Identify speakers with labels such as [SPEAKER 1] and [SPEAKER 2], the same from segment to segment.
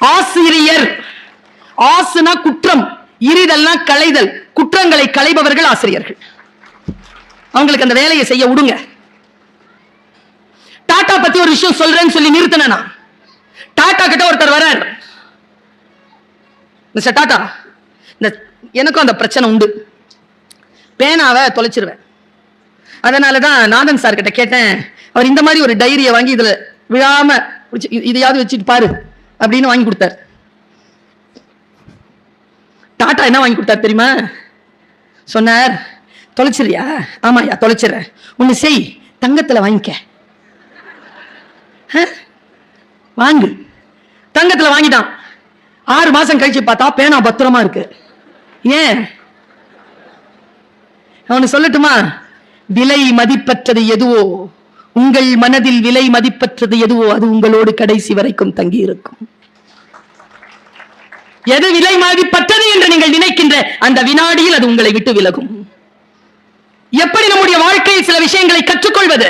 [SPEAKER 1] ஆசிரியர். ஆசுனா குற்றம், இரிதல்னா களைதல். குற்றங்களை களைபவர்கள் ஆசிரியர்கள். அவங்களுக்கு அந்த வேலையை செய்ய விடுங்க. டாடா பத்தி ஒரு விஷயம் சொல்றேன்னு சொல்லி நிறுத்தினா, டாடா கிட்ட ஒருத்தர் வர்றார். மிஸ்டர் டாடா, எனக்கும் அந்த பிரச்சனை உண்டு, பேனாவை தொலைச்சிருவேன். அதனாலதான் நாதன் சார் கிட்ட கேட்டேன். அவர் இந்த மாதிரி ஒரு டைரியை வாங்கி இதுல விழாம இதையாவது வச்சுட்டு பாரு அப்படின்னு வாங்கி கொடுத்தார். டாடா என்ன வாங்கி கொடுத்தார் தெரியுமா? சொன்னார், தொலைச்சிரியா? ஆமாயா தொலைச்சிடுறேன். ஒண்ணு செய், தங்கத்துல வாங்கிக்க. வாங்கு. தங்கத்துல வாங்கிட்டான். 6 மாசம் கழிச்சு பார்த்தா பேனா பத்திரமா இருக்கு. ஏன்? அவனு சொல்லட்டுமா? விலை மதிப்பற்றது எதுவோ, உங்கள் மனதில் விலை மதிப்பற்றது எதுவோ அது உங்களோடு கடைசி வரைக்கும் தங்கி இருக்கும். எது விலை மதிப்பற்றது என்று நீங்கள் நினைக்கின்ற அந்த வினாடியில் அது உங்களை விட்டு விலகும். எப்படி நம்முடைய வாழ்க்கையில் சில விஷயங்களை கற்றுக்கொள்வது?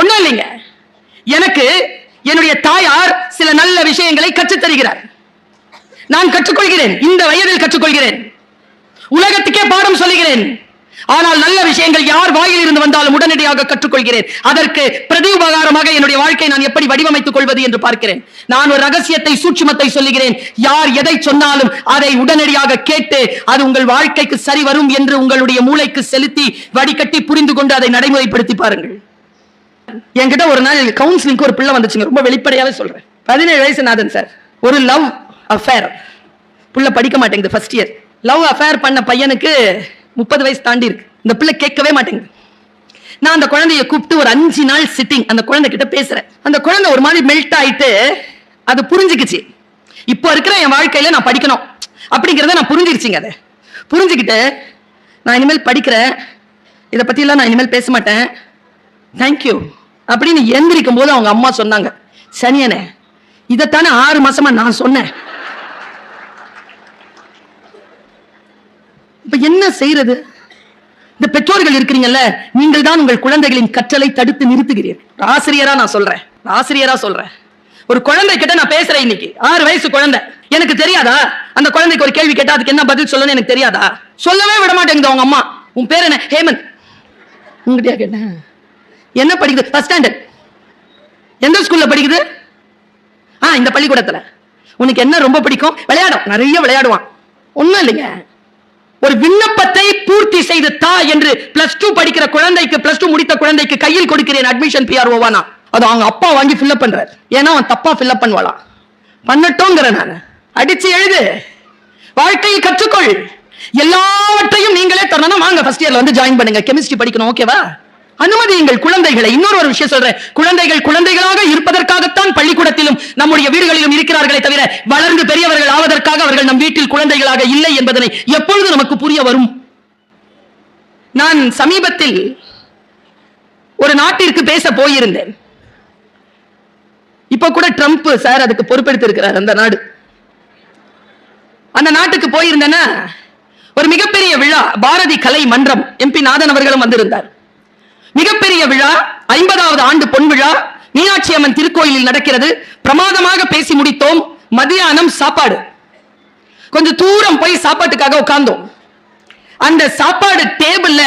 [SPEAKER 1] ஒண்ணும் இல்லைங்க, எனக்கு என்னுடைய தாயார் சில நல்ல விஷயங்களை கற்றுத் தருகிறார். நான் கற்றுக்கொள்கிறேன், இந்த வயதில் கற்றுக்கொள்கிறேன், உலகத்துக்கே பாடம் சொல்லுகிறேன். ஆனால் நல்ல விஷயங்கள் யார் வாயில் இருந்து வந்தாலும் உடனடியாக கற்றுக்கொள்கிறேன். அதற்கு பிரதி உபகாரமாக என்னுடைய வாழ்க்கை நான் எப்படி வடிவமைத்துக் கொள்வது என்று பார்க்கிறேன். நான் ஒரு ரகசியத்தை, சூட்சுமத்தை சொல்லுகிறேன். யார் எதை சொன்னாலும் அதை உடனடியாக கேட்டு அது உங்கள் வாழ்க்கைக்கு சரி வரும் என்று உங்களுடைய மூளைக்கு செலுத்தி வடிகட்டி புரிந்து கொண்டு அதை நடைமுறைப்படுத்தி பாருங்கள். என்கிட்ட ஒரு நாள் கவுன்சிலிங்க்கு ஒரு பிள்ளை வந்துச்சுங்க. ரொம்ப வெளிப்படையாவே சொல்றேன். 17 வயசு நாதன் சார். ஒரு லவ் அஃபேர். புள்ள படிக்க மாட்டேங்குது, ஃபர்ஸ்ட் இயர். லவ் அஃபேர் பண்ண பையனுக்கு 30 வயசு தாண்டி இருக்கு. இந்த பிள்ளை கேட்கவே மாட்டேங்குது. நான் அந்த குழந்தைய கூப்பிட்டு ஒரு 5 நாள் சிட்டிங் அந்த குழந்தை கிட்ட பேசுறேன். அந்த குழந்தை ஒரு மாதிரி மெல்ட் ஆயிட்டு அது புரிஞ்சுக்கிச்சு. இப்போ இருக்கிற என் வாழ்க்கையில நான் படிக்கணும் அப்படிங்கிறத நான் புரிஞ்சிருச்சுங்க. அதை புரிஞ்சுக்கிட்டு நான் இனிமேல் படிக்கிறேன், இதை பத்தி எல்லாம் நான் இனிமேல் பேச மாட்டேன், தேங்க்யூ அப்படின்னு எந்திரிக்கும் போது அவங்க அம்மா சொன்னாங்க, சனியனே இதைத்தானே 6 மாசமா நான் சொன்னேன். இப்ப என்ன செய்யறது? இந்த பெற்றோர்கள் இருக்கிறீங்கல்ல, நீங்கள் தான் உங்கள் குழந்தைகளின் கற்றலை தடுத்து நிறுத்துகிறீர்கள். ஆசிரியரா நான் சொல்றேன், ஆசிரியரா சொல்றேன். ஒரு குழந்தை கிட்ட நான் பேசுறேன். இன்னைக்கு 6 வயசு குழந்தை. எனக்கு தெரியாதா அந்த குழந்தைக்கு ஒரு கேள்வி கேட்டா அதுக்கு என்ன பதில் சொல்லணும்னு எனக்கு தெரியாதா? சொல்லவே விட மாட்டேங்குது அவங்க அம்மா. உன் பேர் என்ன? ஹேமந்த். உங்ககிட்ட கேட்டேன், என்ன படிக்குது? First standard. எந்த ஸ்கூல்ல படிக்குது? இந்த பள்ளிக்கூடத்துல. உனக்கு என்ன ரொம்ப பிடிக்கும்? விளையாடும், நிறைய விளையாடுவான். ஒண்ணும் இல்லைங்க, ஒரு விண்ணப்பத்தை பூர்த்தி செய்து தா என்று +2 படிக்கிற குழந்தைக்கு, +2 முடித்த குழந்தைக்கு கையில் கொடுக்கிறேன் அட்மிஷன் PRO-வானா. அது அவங்க அப்பா வாங்கி ஃபில்அப் பண்றாரு. ஏன்னா அவன் தப்பா ஃபில்அப் பண்ணுவாளா, பண்ணட்டோங்கிற நான். அடிச்சு எழுது, வாழ்க்கையை கற்றுக்கொள், எல்லாவற்றையும் நீங்களே தரணும். வாங்க ஃபர்ஸ்ட் இயர்ல வந்து ஜாயின் பண்ணுங்க, கெமிஸ்ட்ரி படிக்கணும், ஓகேவா? அனுமதியுங்கள் குழந்தைகளை. இன்னொரு விஷயம் சொல்றேன், குழந்தைகள் குழந்தைகளாக இருப்பதற்காகத்தான் பள்ளிக்கூடத்திலும் நம்முடைய வீடுகளிலும் இருக்கிறார்களே தவிர வளர்ந்து பெரியவர்கள் ஆவதற்காக அவர்கள் நம் வீட்டில் குழந்தைகளாக இல்லை என்பதனை எப்பொழுது நமக்கு புரிய வரும்? நான் சமீபத்தில் ஒரு நாட்டிற்கு பேச போயிருந்தேன். இப்ப கூட ட்ரம்ப் சார் அதுக்கு பொறுப்பெடுத்து இருக்கிறார். அந்த நாட்டுக்கு போயிருந்தேன்னா ஒரு மிகப்பெரிய விழா, பாரதி கலை மன்றம், MP நாதன் அவர்களும் வந்திருந்தார். மிகப்பெரிய விழா, 50வது ஆண்டு பொன் விழா, மீனாட்சி அம்மன் திருக்கோயிலில் நடக்கிறது. பிரமாதமாக பேசி முடித்தோம். மதியானம் சாப்பாடு. கொஞ்சம் தூரம் போய் சாப்பாட்டுக்காக உட்கார்ந்தோம். அந்த சாப்பாடு டேபிள்ல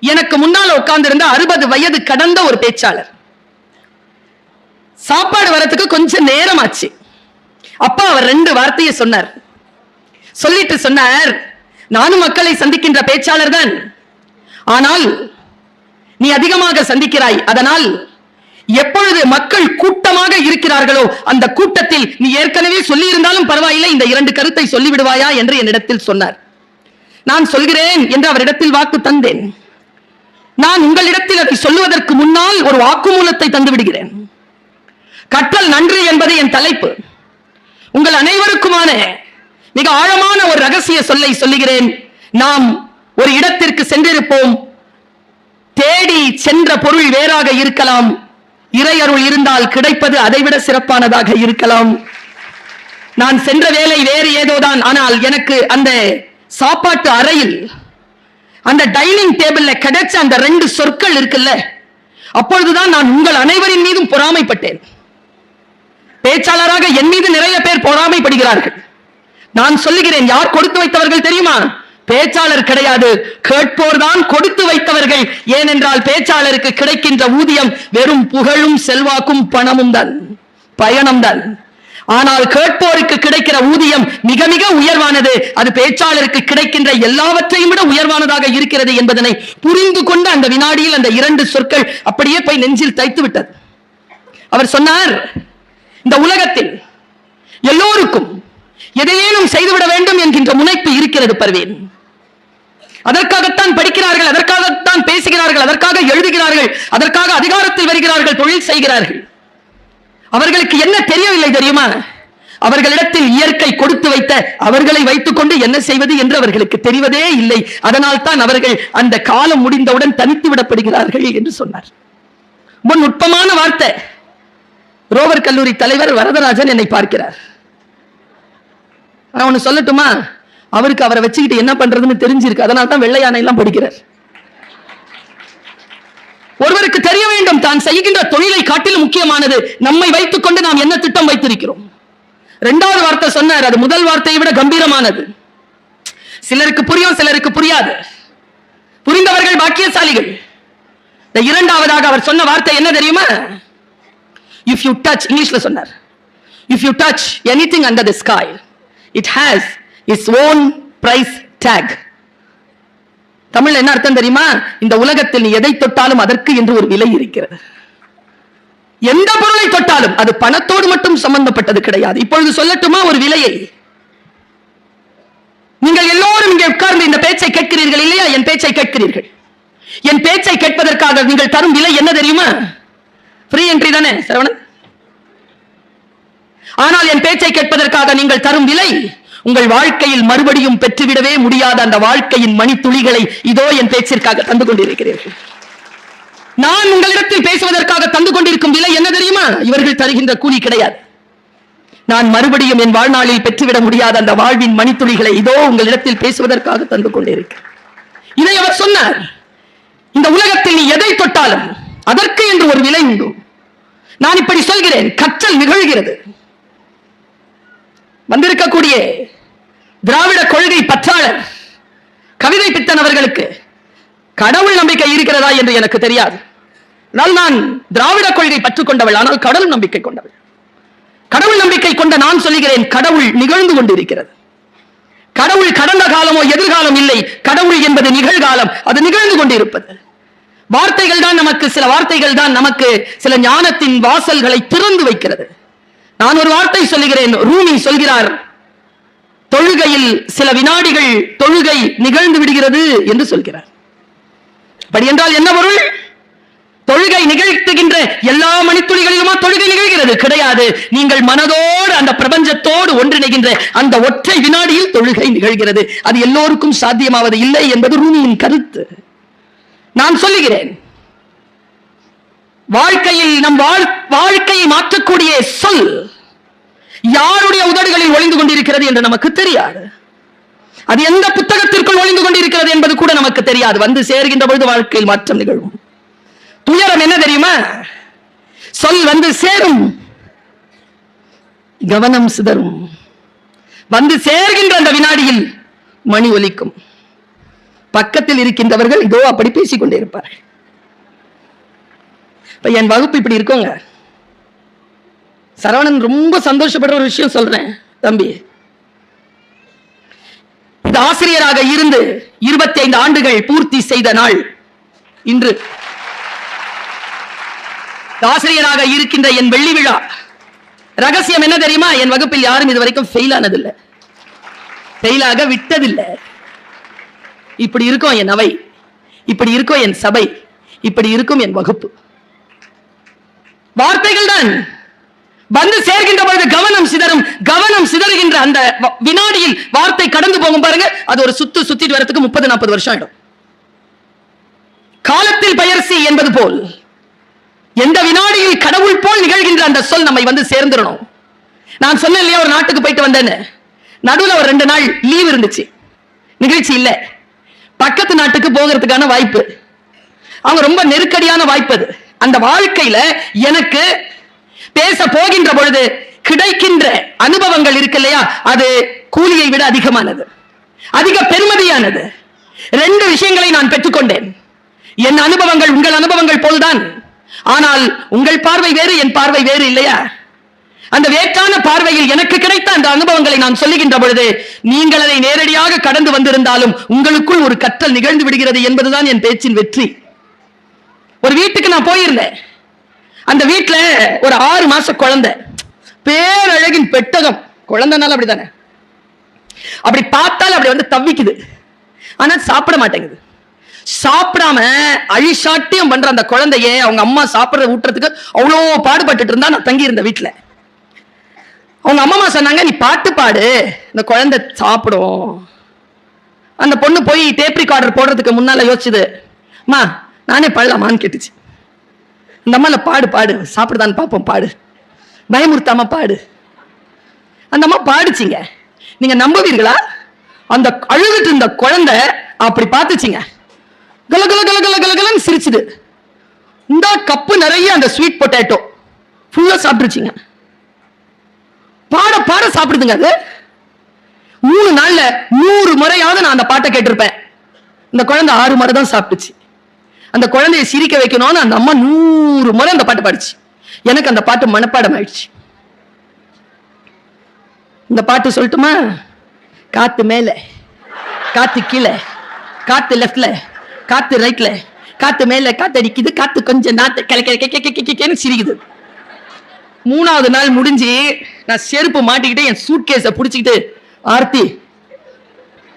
[SPEAKER 1] எனக்கு முன்னால உட்கார்ந்து இருந்த 60 வயது கடந்த ஒரு பேச்சாளர். சாப்பாடு வரத்துக்கு கொஞ்சம் நேரம் ஆச்சு. அப்பா அவர் 2 வார்த்தையை சொன்னார். சொல்லிட்டு சொன்னார், நானும் மக்களை சந்திக்கின்ற பேச்சாளர் தான், ஆனால் நீ அதிகமாக சந்திக்கிறாய். அதனால் எப்பொழுது மக்கள் கூட்டமாக இருக்கிறார்களோ அந்த கூட்டத்தில் நீ ஏற்கனவே சொல்லி இருந்தாலும் பரவாயில்லை, இந்த 2 கருத்தை சொல்லிவிடுவாயா என்று என்னிடத்தில் சொன்னார். நான் சொல்கிறேன் என்று அவரிடத்தில் வாக்கு தந்தேன். நான் உங்களிடத்தில் அதை சொல்லுவதற்கு முன்னால் ஒரு வாக்குமூலத்தை தந்து விடுகிறேன். கற்றல் நன்று என்பது என் தலைப்பு. உங்கள் அனைவருக்குமான மிக ஆழமான ஒரு ரகசிய சொல்லை சொல்லுகிறேன். நாம் ஒரு இடத்திற்கு சென்றிருப்போம். தேடி சென்ற பொருள் வேறாக இருக்கலாம், இறையருள் இருந்தால் கிடைப்பது அதைவிட சிறப்பானதாக இருக்கலாம். நான் சென்ற வேலை வேறு ஏதோதான், ஆனால் எனக்கு அந்த சாப்பாட்டு அறையில் அந்த டைனிங் டேபிள்ல கிடைச்ச அந்த 2 சொற்கள் இருக்குல்ல, அப்பொழுதுதான் நான் உங்கள் அனைவரின் மீதும் பொறாமைப்பட்டேன். பேச்சாளராக என் மீது நிறைய பேர் பொறாமை ஆச்சரியப்படுகிறார்கள். நான் சொல்லுகிறேன், யார் கொடுத்து வைத்தவர்கள் தெரியுமா? பேச்சாளர் கிடையாது, கேட்போர் தான் கொடுத்து வைத்தவர்கள். ஏனென்றால் பேச்சாளருக்கு கிடைக்கின்ற ஊதியம் வெறும் புகழும் செல்வாக்கும் பணமும் தான், பயணம் தான். ஆனால் கேட்போருக்கு கிடைக்கிற ஊதியம் மிக மிக உயர்வானது. அது பேச்சாளருக்கு கிடைக்கின்ற எல்லாவற்றையும் விட உயர்வானதாக இருக்கிறது என்பதனை புரிந்து கொண்டு அந்த வினாடியில் அந்த 2 சொற்கள் அப்படியே போய் நெஞ்சில் தைத்து விட்டது. அவர் சொன்னார், இந்த உலகத்தில் எல்லோருக்கும் எதையேனும் செய்துவிட வேண்டும் என்கின்ற முனைப்பு இருக்கிறது பர்வீன். அதற்காகத்தான் படிக்கிறார்கள், அதற்காகத்தான் பேசுகிறார்கள், அதற்காக எழுதுகிறார்கள், அதற்காக அதிகாரத்தில் வருகிறார்கள், தொழில் செய்கிறார்கள். அவர்களுக்கு என்ன தெரியவில்லை தெரியுமா? அவர்களிடத்தில் இயற்கை கொடுத்து வைத்த அவர்களை வைத்துக் கொண்டு என்ன செய்வது என்று அவர்களுக்கு தெரிவதே இல்லை. அதனால் தான் அவர்கள் அந்த காலம் முடிந்தவுடன் தனித்து விடப்படுகிறார்கள் என்று சொன்னார். ரொம்ப நுட்பமான வார்த்தை. ரோவர் கல்லூரி தலைவர் வரதராஜன் என்னை பார்க்கிறார். நான் ஒன்னு சொல்லட்டுமா? அவருக்கு அவரை வச்சுக்கிட்டு என்ன பண்றதுன்னு தெரிஞ்சிருக்கு. அதனால தான் வெள்ளை யானை எல்லாம் படிக்கிறார். ஒருவருக்கு தெரிய வேண்டும், தான் செய்கின்ற தொழிலை காட்டிலும் முக்கியமானது நம்மை வைத்துக் கொண்டு நாம் என்ன திட்டம் வைத்திருக்கிறோம். 2வது வார்த்தை சொன்னார், அது முதல் வார்த்தையை விட கம்பீரமானது. சிலருக்கு புரியும், சிலருக்கு புரியாது. புரிந்தவர்கள் பாக்கியசாலிகள். 2வதாக அவர் சொன்ன வார்த்தை என்ன தெரியுமா? If you touch, இங்கிலீஷ்ல சொன்னார், if you touch anything under the sky, it has its own price tag. தமிழ்ல என்ன அர்த்தம் தெரியுமா? இந்த உலகத்தில் நீ எதை தொட்டாலும் அதற்கு என்று ஒரு விலை இருக்கிறது. எந்த பொருளை தொட்டாலும் அது பணத்தோடு மட்டும் சம்பந்தப்பட்டது கிடையாது. இப்பொழுது சொல்லட்டுமா ஒரு விலையை? நீங்கள் எல்லோரும் இங்கே உட்கார்ந்து இந்த பேச்சை கேட்கிறீர்கள் இல்லையா? என் பேச்சை கேட்கிறீர்கள். என் பேச்சை கேட்பதற்காக நீங்கள் தரும் விலை என்ன தெரியுமா? ஃப்ரீ என்ட்ரி தானே சரவணன்? ஆனால் என் பேச்சை கேட்பதற்காக நீங்கள் தரும் விலை உங்கள் வாழ்க்கையில் மறுபடியும் பெற்றுவிடவே முடியாத அந்த வாழ்க்கையின் மணித்துளிகளை இதோ என் பேச்சிற்காக தந்து கொண்டிருக்கிறீர்கள். நான் உங்களிடத்தில் பேசுவதற்காக தந்து கொண்டிருக்கும் விலை என்ன தெரியுமா? இவர்கள் தருகின்ற கூலி கிடையாது. நான் மறுபடியும் என் வாழ்நாளில் பெற்றுவிட முடியாத அந்த வாழ்வின் மணித்துளிகளை இதோ உங்களிடத்தில் பேசுவதற்காக தந்து கொண்டிருக்கிறேன். இதை அவர் சொன்னார். இந்த உலகத்தில் நீ எதை தொட்டாலும் அதற்கு என்று ஒரு விலை உண்டு. நான் இப்படி சொல்கிறேன், கற்றல் நிகழ்கிறது. வந்திருக்கக்கூடிய திராவிட கொள்கை பற்றாளர் கவிதை பித்தன் அவர்களுக்கு கடவுள் நம்பிக்கை இருக்கிறதா என்று எனக்கு தெரியாது. நான் திராவிட கொள்கை பற்றுக் கொண்டவள், ஆனால் கடவுள் நம்பிக்கை கொண்டவள். கடவுள் நம்பிக்கை கொண்ட நான் சொல்லுகிறேன், கடவுள் நிகழ்ந்து கொண்டிருக்கிறது. கடவுள் கடந்த காலமோ எதிர்காலம் இல்லை. கடவுள் என்பது நிகழ்காலம், அது நிகழ்ந்து கொண்டிருப்பது. வார்த்தைகள் தான் நமக்கு, சில வார்த்தைகள் தான் நமக்கு சில ஞானத்தின் வாசல்களை திறந்து வைக்கிறது. நான் ஒரு வார்த்தை சொல்லுகிறேன். ரூமி சொல்கிறார், தொழுகையில் சில வினாடிகள் தொழுகை நிகழ்ந்து விடுகிறது என்று சொல்கிறார். அப்படி என்றால் என்ன பொருள்? தொழுகை நிகழ்த்துகின்ற எல்லா மணித்துளிகளிலுமா தொழுகை நிகழ்கிறது? கிடையாது. நீங்கள் மனதோடு அந்த பிரபஞ்சத்தோடு ஒன்றிணைகின்ற அந்த ஒற்றை வினாடியில் தொழுகை நிகழ்கிறது. அது எல்லோருக்கும் சாத்தியமாவது இல்லை என்பது ரூமியின் கருத்து. நான் சொல்லுகிறேன், வாழ்க்கையில் நம் வாழ்க்கையை மாற்றக்கூடிய சொல் யாருடைய உதடுகளில் ஒளிந்து கொண்டிருக்கிறது என்று நமக்கு தெரியாது. அது எந்த புத்தகத்திற்குள் ஒளிந்து கொண்டிருக்கிறது என்பது கூட நமக்கு தெரியாது. வந்து சேர்கின்ற பொழுது வாழ்க்கையில் மாற்றம் நிகழும். துயரம் என்ன தெரியுமா? சொல் வந்து சேரும், கவனம் சிதறும். வந்து சேர்கின்ற அந்த வினாடியில் மணி ஒலிக்கும். பக்கத்தில் இருக்கின்றவர்கள் இதோ அப்படி பேசிக் கொண்டே இருப்பார்கள். என் வகுப்பு இப்படி இருக்குங்க. சரவணன் ரொம்ப சந்தோஷப்படுற ஒரு விஷயம் சொல்றேன் தம்பி. இந்த ஆசிரியராக இருந்து 25 ஆண்டுகள் பூர்த்தி செய்த நாள் இன்று. ஆசிரியராக இருக்கின்ற என் வெள்ளி விழா. ரகசியம் என்ன தெரியுமா? என் வகுப்பில் யாரும் இதுவரைக்கும் ஃபெயில் ஆனதில்லை, ஃபெயிலாக விட்டதில்லை. இப்படி இருக்கும் என் அவை, இப்படி இருக்கும் என் சபை, இப்படி இருக்கும் என் வகுப்பு. வார்த்தைகள் தான் வந்து சேர்கின்ற பொழுது கவனம் சிதறும். கவனம் சிதறுகின்ற அந்த வினாடியில் வார்த்தை கடந்து போகும் பாருங்க. அது ஒரு சுத்திட்டு வரதுக்கு 30-40 வருஷம் ஆயிடும். காலத்தில் பயிற்சி என்பது போல் எந்த வினாடியில் கடவுள் போல் நிகழ்கின்ற அந்த சொல் நம்மை வந்து சேர்ந்துடணும். நான் சொன்னேன் இல்லையா, ஒரு நாட்டுக்கு போயிட்டு வந்தேன்னு. நடுவில் ஒரு 2 நாள் லீவ் இருந்துச்சு, நிகழ்ச்சி இல்ல. பக்கத்து நாட்டுக்கு போகிறதுக்கான வாய்ப்பு, அவங்க ரொம்ப நெருக்கடியான வாய்ப்பு. அது அந்த வாழ்க்கையில எனக்கு பேச போகின்ற பொழுது கிடைக்கின்ற அனுபவங்கள் இருக்கு இல்லையா, அது கூலியை விட அதிகமானது, அதிக பெருமதியானது. 2 விஷயங்களை நான் பெற்றுக்கொண்டேன். என் அனுபவங்கள் உங்கள் அனுபவங்கள் போல்தான். ஆனால் உங்கள் பார்வை வேறு, என் பார்வை வேறு இல்லையா? அந்த வேற்றான பார்வையில் எனக்கு கிடைத்த அந்த அனுபவங்களை நான் சொல்லுகின்ற பொழுது நீங்கள் அதை நேரடியாக கடந்து வந்திருந்தாலும் உங்களுக்குள் ஒரு கற்றல் நிகழ்ந்து விடுகிறது என்பதுதான் என் பேச்சின் வெற்றி. ஒரு வீட்டுக்கு நான் போயிருந்தேன். அந்த வீட்டுல ஒரு 6 மாச குழந்தை, பேரழகின் பெட்டகம். குழந்தைனால அப்படித்தானே, அப்படி பார்த்தால் அப்படி வந்து தவிக்குது, ஆனா சாப்பிட மாட்டேங்குது. சாப்பிடாம அழிசாட்டியம் பண்ற அந்த குழந்தைய அவங்க அம்மா சாப்பிடுற ஊட்டுறதுக்கு அவ்வளோ பாடுபட்டு இருந்தா. நான் தங்கி இருந்த வீட்டுல அவங்க அம்மா சொன்னாங்க, நீ பாட்டு பாடு, இந்த குழந்தை சாப்பிடும். அந்த பொண்ணு போய் டேப் ரெக்கார்டர் போடுறதுக்கு முன்னால யோசிச்சுது, அம்மா நானே பாடலாமான்னு கேட்டுச்சு. இந்த அம்மா பாடு பாடு, சாப்பிடுதான்னு பார்ப்போம், பாடு, பயமுறுத்தாம பாடு. அந்த அம்மா பாடுச்சிங்க. நீங்க நம்புவீர்களா? அந்த அழுதுட்டு இருந்த குழந்தை அப்படி பார்த்துச்சிங்க, கல கல கல கல கலகலன்னு சிரிச்சுது. இந்த கப்பு நிறைய அந்த ஸ்வீட் பொட்டேட்டோ ஃபுல்லா சாப்பிட்டுருச்சிங்க. பாட பாட சாப்பிடுதுங்க. அது 3 நாள்ல 100 முறையாவது நான் அந்த பாட்டை கேட்டிருப்பேன். இந்த குழந்தை 6 முறை தான் சாப்பிட்டுச்சு. அந்த குழந்தைய சிரிக்க வைக்கணும்னு அந்த அம்மா 100 முறை அந்த பாட்டு பாடிச்சு. எனக்கு அந்த பாட்டு மனப்பாடம் ஆயிடுச்சு. இந்த பாட்டு சொல்லட்டுமா? காத்து மேல, காத்து கீழே, காத்து லெப்ட்ல, காத்து ரைட்ல, காத்து மேல காத்து அடிக்குது, காத்து கொஞ்சம் நாத்து சிரிக்குது. 3வது நாள் முடிஞ்சு நான் செருப்பு மாட்டிக்கிட்டு என் சூட்கேஸை பிடிச்சிக்கிட்டு ஆர்த்தி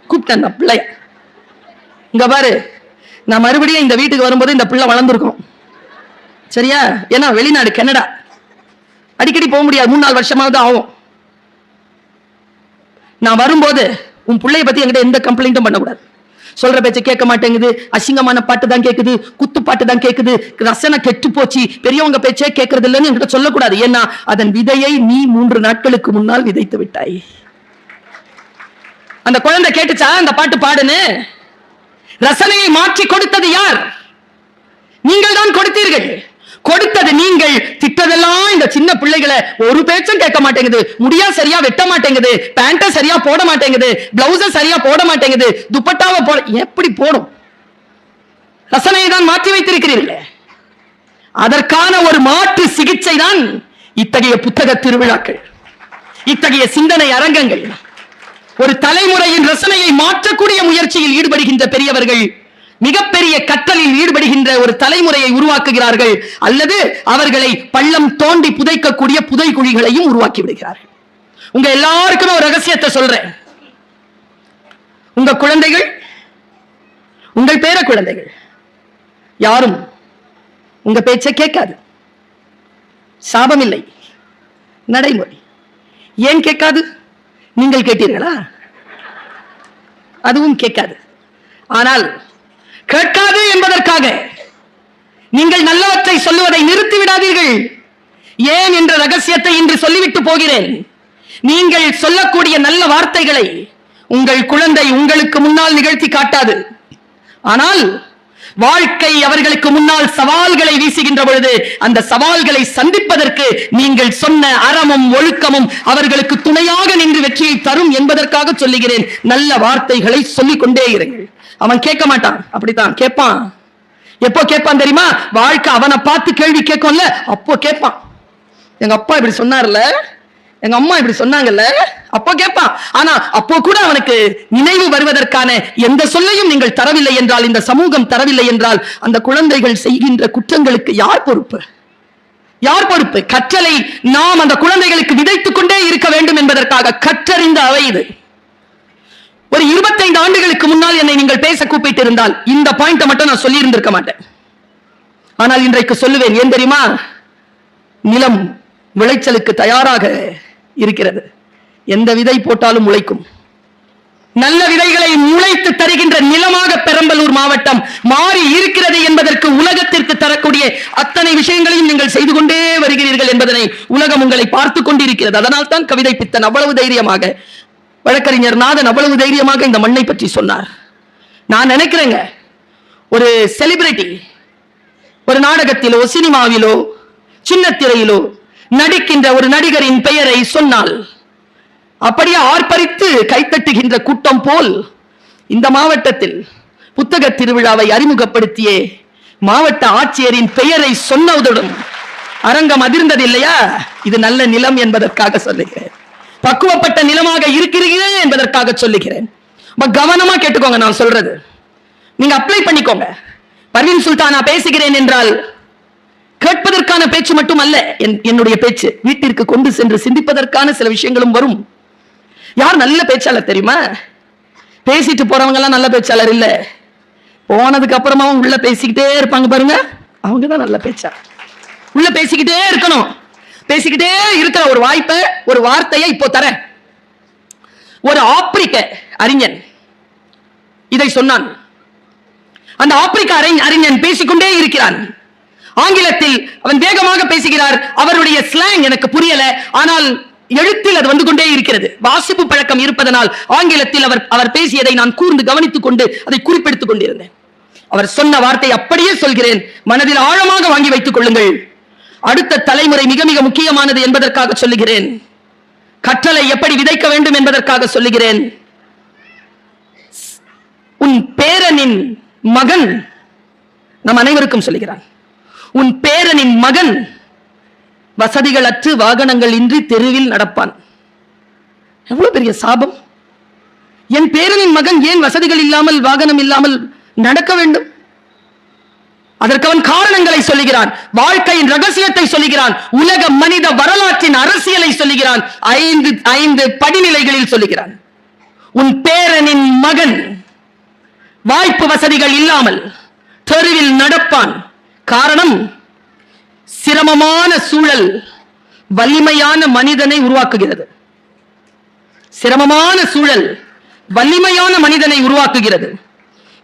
[SPEAKER 1] கூப்பிட்டேன். அந்த பிள்ளை இங்க பாரு, நான் மறுபடியும் இந்த வீட்டுக்கு வரும்போது இந்த பிள்ளை வளர்ந்துருக்கும், சரியா? ஏன்னா வெளிநாடு கனடா, அடிக்கடி போக முடியாது, 3-4 வருஷமாவது ஆகும். நான் வரும்போது உன் பிள்ளைய பத்தி என்கிட்ட எந்த கம்ப்ளைண்ட்டும் பண்ணக்கூடாது. சொல்ற பேச்ச கேட்க மாட்டேங்குது, அசிங்கமான பாட்டு தான் கேக்குது, குத்து பாட்டு தான் கேக்குது, ரசனை கெட்டு போச்சு, பெரியவங்க பேச்சே கேட்கறது இல்லைன்னு என்கிட்ட சொல்லக்கூடாது. ஏன்னா அதன் விதையை நீ 3 நாட்களுக்கு முன்னால் விதைத்து விட்டாய். அந்த குழந்தை கேட்டுச்சா அந்த பாட்டு பாடுன்னு? ரசனையை மாற்றி கொடுத்தது யார்? நீங்கள் தான் கொடுத்தீர்கள். கொடுத்தது நீங்கள். திட்டதெல்லாம் இந்த சின்ன பிள்ளைகளை ஒரு பேச்சும் கேட்க மாட்டேங்குது, முடியா சரியா வெட்ட மாட்டேங்குது, பேண்ட சரியா போட மாட்டேங்குது, பிளவுஸ சரியா போட மாட்டேங்குது, துப்பட்டாவை போட. எப்படி போடும்? ரசனையை தான் மாற்றி வைத்திருக்கிறீர்களே. அதற்கான ஒரு மாற்று சிகிச்சை தான் இத்தகைய புத்தக திருவிழாக்கள், இத்தகைய சிந்தனை அரங்கங்கள். ஒரு தலைமுறையின் ரசனையை மாற்றக்கூடிய முயற்சியில் ஈடுபடுகின்ற பெரியவர்கள் மிகப்பெரிய கற்றலில் ஈடுபடுகின்ற ஒரு தலைமுறையை உருவாக்குகிறார்கள், அல்லது அவர்களை பள்ளம் தோண்டி புதைக்கக்கூடிய புதைக்குழிகளையும் உருவாக்கி விடுகிறார்கள். உங்க எல்லாருக்குமே ஒரு ரகசியத்தை சொல்றேன். உங்க குழந்தைகள், உங்கள் பேர குழந்தைகள் யாரும் உங்க பேச்சை கேட்காது. சாபம் இல்லை, நடைமுறை. ஏன் கேட்காது? நீங்கள் கேட்டீர்களா? அதுவும் கேட்காது. ஆனால் கேட்காது என்பதற்காக நீங்கள் நல்லவற்றை சொல்லுவதை நிறுத்திவிடாதீர்கள். ஏன் என்ற ரகசியத்தை இன்று சொல்லிவிட்டு போகிறேன். நீங்கள் சொல்லக்கூடிய நல்ல வார்த்தைகளை உங்கள் குழந்தை உங்களுக்கு முன்னால் நிகழ்த்தி காட்டாது. ஆனால் வாழ்க்கை அவர்களுக்கு முன்னால் சவால்களை வீசுகின்ற பொழுது அந்த சவால்களை சந்திப்பதற்கு நீங்கள் சொன்ன அறமும் ஒழுக்கமும் அவர்களுக்கு துணையாக நின்று வெற்றியை தரும் என்பதற்காக சொல்லுகிறேன். நல்ல வார்த்தைகளை சொல்லிக் கொண்டே இருங்கள். அவன் கேட்க மாட்டான், அப்படித்தான் கேட்பான். எப்போ கேட்பான் தெரியுமா? வாழ்க்கை அவனை பார்த்து கேள்வி கேட்கும்ல, அப்போ கேட்பான். எங்க அப்பா இப்படி சொன்னார்ல, எங்க அம்மா இப்படி சொன்னாங்கல்ல, அப்போ கேட்பான். ஆனா அப்போ கூட அவனுக்கு நினைவு வருவதற்கான எந்த சொல்லையும் நீங்கள் தரவில்லை என்றால், இந்த சமூகம் தரவில்லை என்றால், அந்த குழந்தைகள் செய்கின்ற குற்றங்களுக்கு யார் பொறுப்பு? யார் பொறுப்பு? கற்றலை நாம் அந்த குழந்தைகளுக்கு விதைத்துக் கொண்டே இருக்க வேண்டும் என்பதற்காக கற்றறிந்த அவை இது. ஒரு 25 ஆண்டுகளுக்கு முன்னால் என்னை நீங்கள் பேச கூப்பிட்டு இருந்தால் இந்த பாயிண்ட மட்டும் நான் சொல்லி இருந்திருக்க மாட்டேன். ஆனால் இன்றைக்கு சொல்லுவேன். ஏன் தெரியுமா? நிலம் விளைச்சலுக்கு தயாராக இருக்கிறது. எந்த விதை போட்டாலும் முளைக்கும். நல்ல விதைகளை முளைத்து தருகின்ற நிலமாக பெரம்பலூர் மாவட்டம் மாறி இருக்கிறது என்பதற்கு உலகத்திற்கு தரக்கூடிய அத்தனை விஷயங்களையும் நீங்கள் செய்து கொண்டே வருகிறீர்கள் என்பதனை உலகம் உங்களை பார்த்து கொண்டிருக்கிறது. அதனால் தான் கவிதை பித்தன் அவ்வளவு தைரியமாக, வழக்கறிஞர் நாதன் அவ்வளவு தைரியமாக இந்த மண்ணை பற்றி சொன்னார். நான் நினைக்கிறேங்க, ஒரு செலிபிரிட்டி ஒரு நாடகத்திலோ சினிமாவிலோ சின்ன திரையிலோ நடிக்கின்ற ஒரு நடிகரின் பெயரை சொன்னால் அப்படியே ஆர்ப்பரித்து கைத்தட்டுகின்ற கூட்டம் போல் இந்த மாவட்டத்தில் புத்தக திருவிழாவை அறிமுகப்படுத்திய மாவட்ட ஆட்சியரின் பெயரை சொன்னதுடன் அரங்கம் அதிர்ந்தது இல்லையா? இது நல்ல நிலம் என்பதற்காக சொல்லுகிறேன், பக்குவப்பட்ட நிலமாக இருக்கிறீர்கள் என்பதற்காக சொல்லுகிறேன். கவனமா கேட்டுக்கோங்க, நான் சொல்றது நீங்க அப்ளை பண்ணிக்கோங்க. பர்வீன் சுல்தானா பேசுகிறேன் என்றால் கேட்பதற்கான பேச்சு மட்டுமல்ல, என்னுடைய பேச்சு வீட்டிற்கு கொண்டு சென்று சிந்திப்பதற்கான சில விஷயங்களும் வரும். யார் நல்ல பேச்சாளர் தெரியுமா? பேசிட்டு போறவங்க எல்லாம் நல்ல பேச்சாளர் இல்ல, போனதுக்கு அப்புறமா உள்ள பேசிக்கிட்டே இருப்பாங்க பாருங்க, அவங்கதான் நல்ல பேச்சாளர். உள்ள பேசிக்கிட்டே இருக்கணும். பேசிக்கிட்டே இருக்கிற ஒரு வாய்ப்பை, ஒரு வார்த்தையை இப்போ தரேன். ஒரு ஆப்பிரிக்க அறிஞன் இதை சொன்னான். அந்த ஆப்பிரிக்க அறிஞன் பேசிக்கொண்டே இருக்கிறான். ஆங்கிலத்தில் அவன் வேகமாக பேசுகிறார். அவருடைய ஸ்லாங் எனக்கு புரியல, ஆனால் எழுத்தில் அது வந்து கொண்டே இருக்கிறது. வாசிப்பு பழக்கம் இருப்பதனால் ஆங்கிலத்தில் அவர் பேசியதை நான் கூர்ந்து கவனித்துக் கொண்டு அதை குறிப்பெடுத்துக் கொண்டிருந்தேன். அவர் சொன்ன வார்த்தை அப்படியே சொல்கிறேன், மனதில் ஆழமாக வாங்கி வைத்துக் கொள்ளுங்கள். அடுத்த தலைமுறை மிக மிக முக்கியமானது என்பதற்காக சொல்லுகிறேன். கற்றலை எப்படி விதைக்க வேண்டும் என்பதற்காக சொல்லுகிறேன். உன் பேரனின் மகன், நம் அனைவருக்கும் சொல்லுகிறான், உன் பேரனின் மகன் வசதிகள் அற்று வாகனங்கள் இன்றி தெருவில் நடப்பான். எவ்வளவு பெரிய சாபம்! என் பேரனின் மகன் ஏன் வசதிகள் இல்லாமல் வாகனம் இல்லாமல் நடக்க வேண்டும்? அதற்கு அவன் காரணங்களை சொல்லுகிறான், வாழ்க்கையின் ரகசியத்தை சொல்லுகிறான், உலக மனித வரலாற்றின் அரசியலை சொல்லுகிறான், ஐந்து படிநிலைகளில் சொல்லுகிறான். உன் பேரனின் மகன் வாய்ப்பு வசதிகள் இல்லாமல் தெருவில் நடப்பான். காரணம், சிரமமான சூழல் வலிமையான மனிதனை உருவாக்குகிறது. சிரமமான சூழல் வலிமையான மனிதனை உருவாக்குகிறது.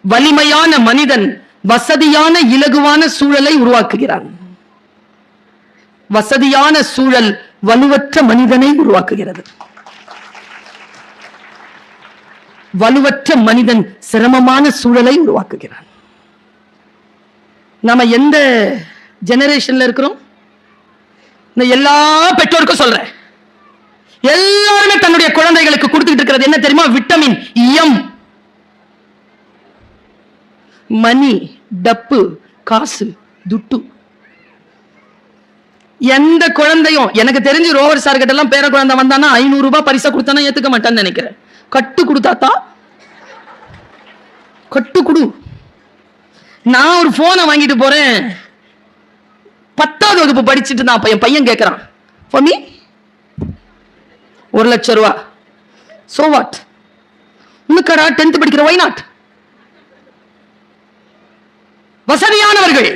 [SPEAKER 1] வலிமையான மனிதன் வசதியான இலகுவான சூழலை உருவாக்குகிறான். வசதியான சூழல் வலுவற்ற மனிதனை உருவாக்குகிறது. வலுவற்ற மனிதன் சிரமமான சூழலை உருவாக்குகிறான். நாம எந்த ஜெனரேஷன்ல இருக்கிறோம்? எல்லா பெற்றோருக்கும் சொல்றேன், எல்லாருமே தன்னுடைய குழந்தைகளுக்கு கொடுத்துட்டு இருக்கிறது என்ன தெரியுமா? Vitamin M. மணி, டப்பு, காசு, துட்டு. எந்த குழந்தையும், எனக்கு தெரிஞ்சு ரோவர் சார் கிட்ட எல்லாம் பேர குழந்தை வந்தானா 500 ரூபாய் பரிசா கொடுத்தானா ஏத்துக்க மாட்டான்னு நினைக்கிறேன். கட்டு கொடுத்தாத்தா, கட்டு கொடு. நான் ஒரு போனை வாங்கிட்டு போறேன், 10வது வகுப்பு படிச்சுட்டு நான் என் பையன் கேட்கிறான், for me 1 லட்சம் ரூபாய். so what? உனக்கடா 10th படிக்கிற, why not? வசதியானவர்கள்,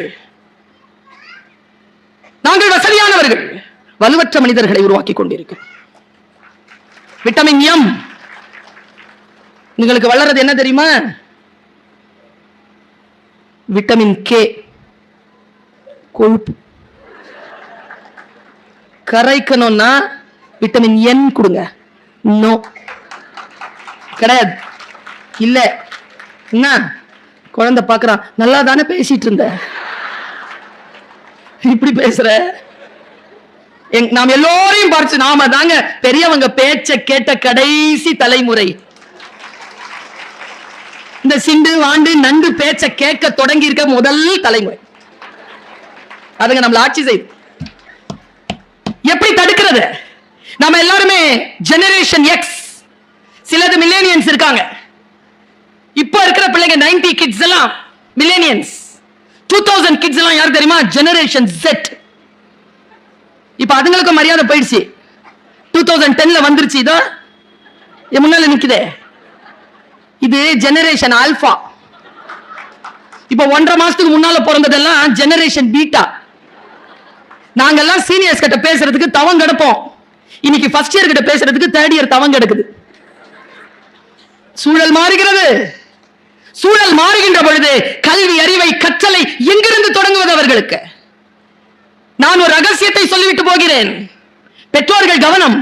[SPEAKER 1] நாங்கள் வசதியானவர்கள் வலுவற்ற மனிதர்களை உருவாக்கி கொண்டிருக்கிறோம். Vitamin M. உங்களுக்கு வளர்றது என்ன தெரியுமா? விட்டமின் கே, கொழுப்பு. கரைக்கணும்னா விட்டமின் என் கொடுங்க. நோ, கிடையாது. இல்ல, என்ன குழந்தை பாக்குறான், நல்லா தானே பேசிட்டு இருந்த, இப்படி பேசுற. நாம் எல்லோரையும் பார்த்து, நாம தாங்க பெரியவங்க பேச்ச கேட்ட கடைசி தலைமுறை. இந்த சிண்டு வாண்டு நண்டு பேச்ச கேட்க தொடங்கி இருக்க முதல் தலைமுறை. அதுங்க நம்மள ஆட்சி செய்து எப்படி தடுக்கிறது? நம்ம எல்லாருமே ஜெனரேஷன் எக்ஸ், சிலது மில்லேனியன்ஸ் இருக்காங்க. இப்ப இருக்கிற பிள்ளைங்க 90 கிட்ஸ் எல்லாம் மில்லேனியன்ஸ், 2000 கிட்ஸ் எல்லாம் யார் தெரியுமா? Generation Z. இப்ப அதுங்களுக்கு மரியாதை போயிடுச்சு. 2010ல வந்துருச்சு. இதோ முன்னால நிக்குதே, இது ஜெனரேஷன் ஆல்பா. இப்ப 1.5 மாசத்துக்கு முன்னால பிறந்ததெல்லாம் ஜெனரேஷன் பீட்டா. நாங்கெல்லாம் சீனியர்ஸ் கிட்ட பேசுறதுக்கு தவம் கிடப்போம். இன்னைக்கு ஃபர்ஸ்ட் இயர் கிட்ட பேசுறதுக்கு 3rd இயர் தவம் கிடக்குது. சூழல் மாறுகிறது. சூழல் மாறுகின்ற பொழுது கல்வி, அறிவை, கற்றலை எங்கிருந்து தொடங்குவது அவர்களுக்கு? நான் ஒரு ரகசியத்தை சொல்லிவிட்டு போகிறேன். பெற்றோர்கள் கவனம்.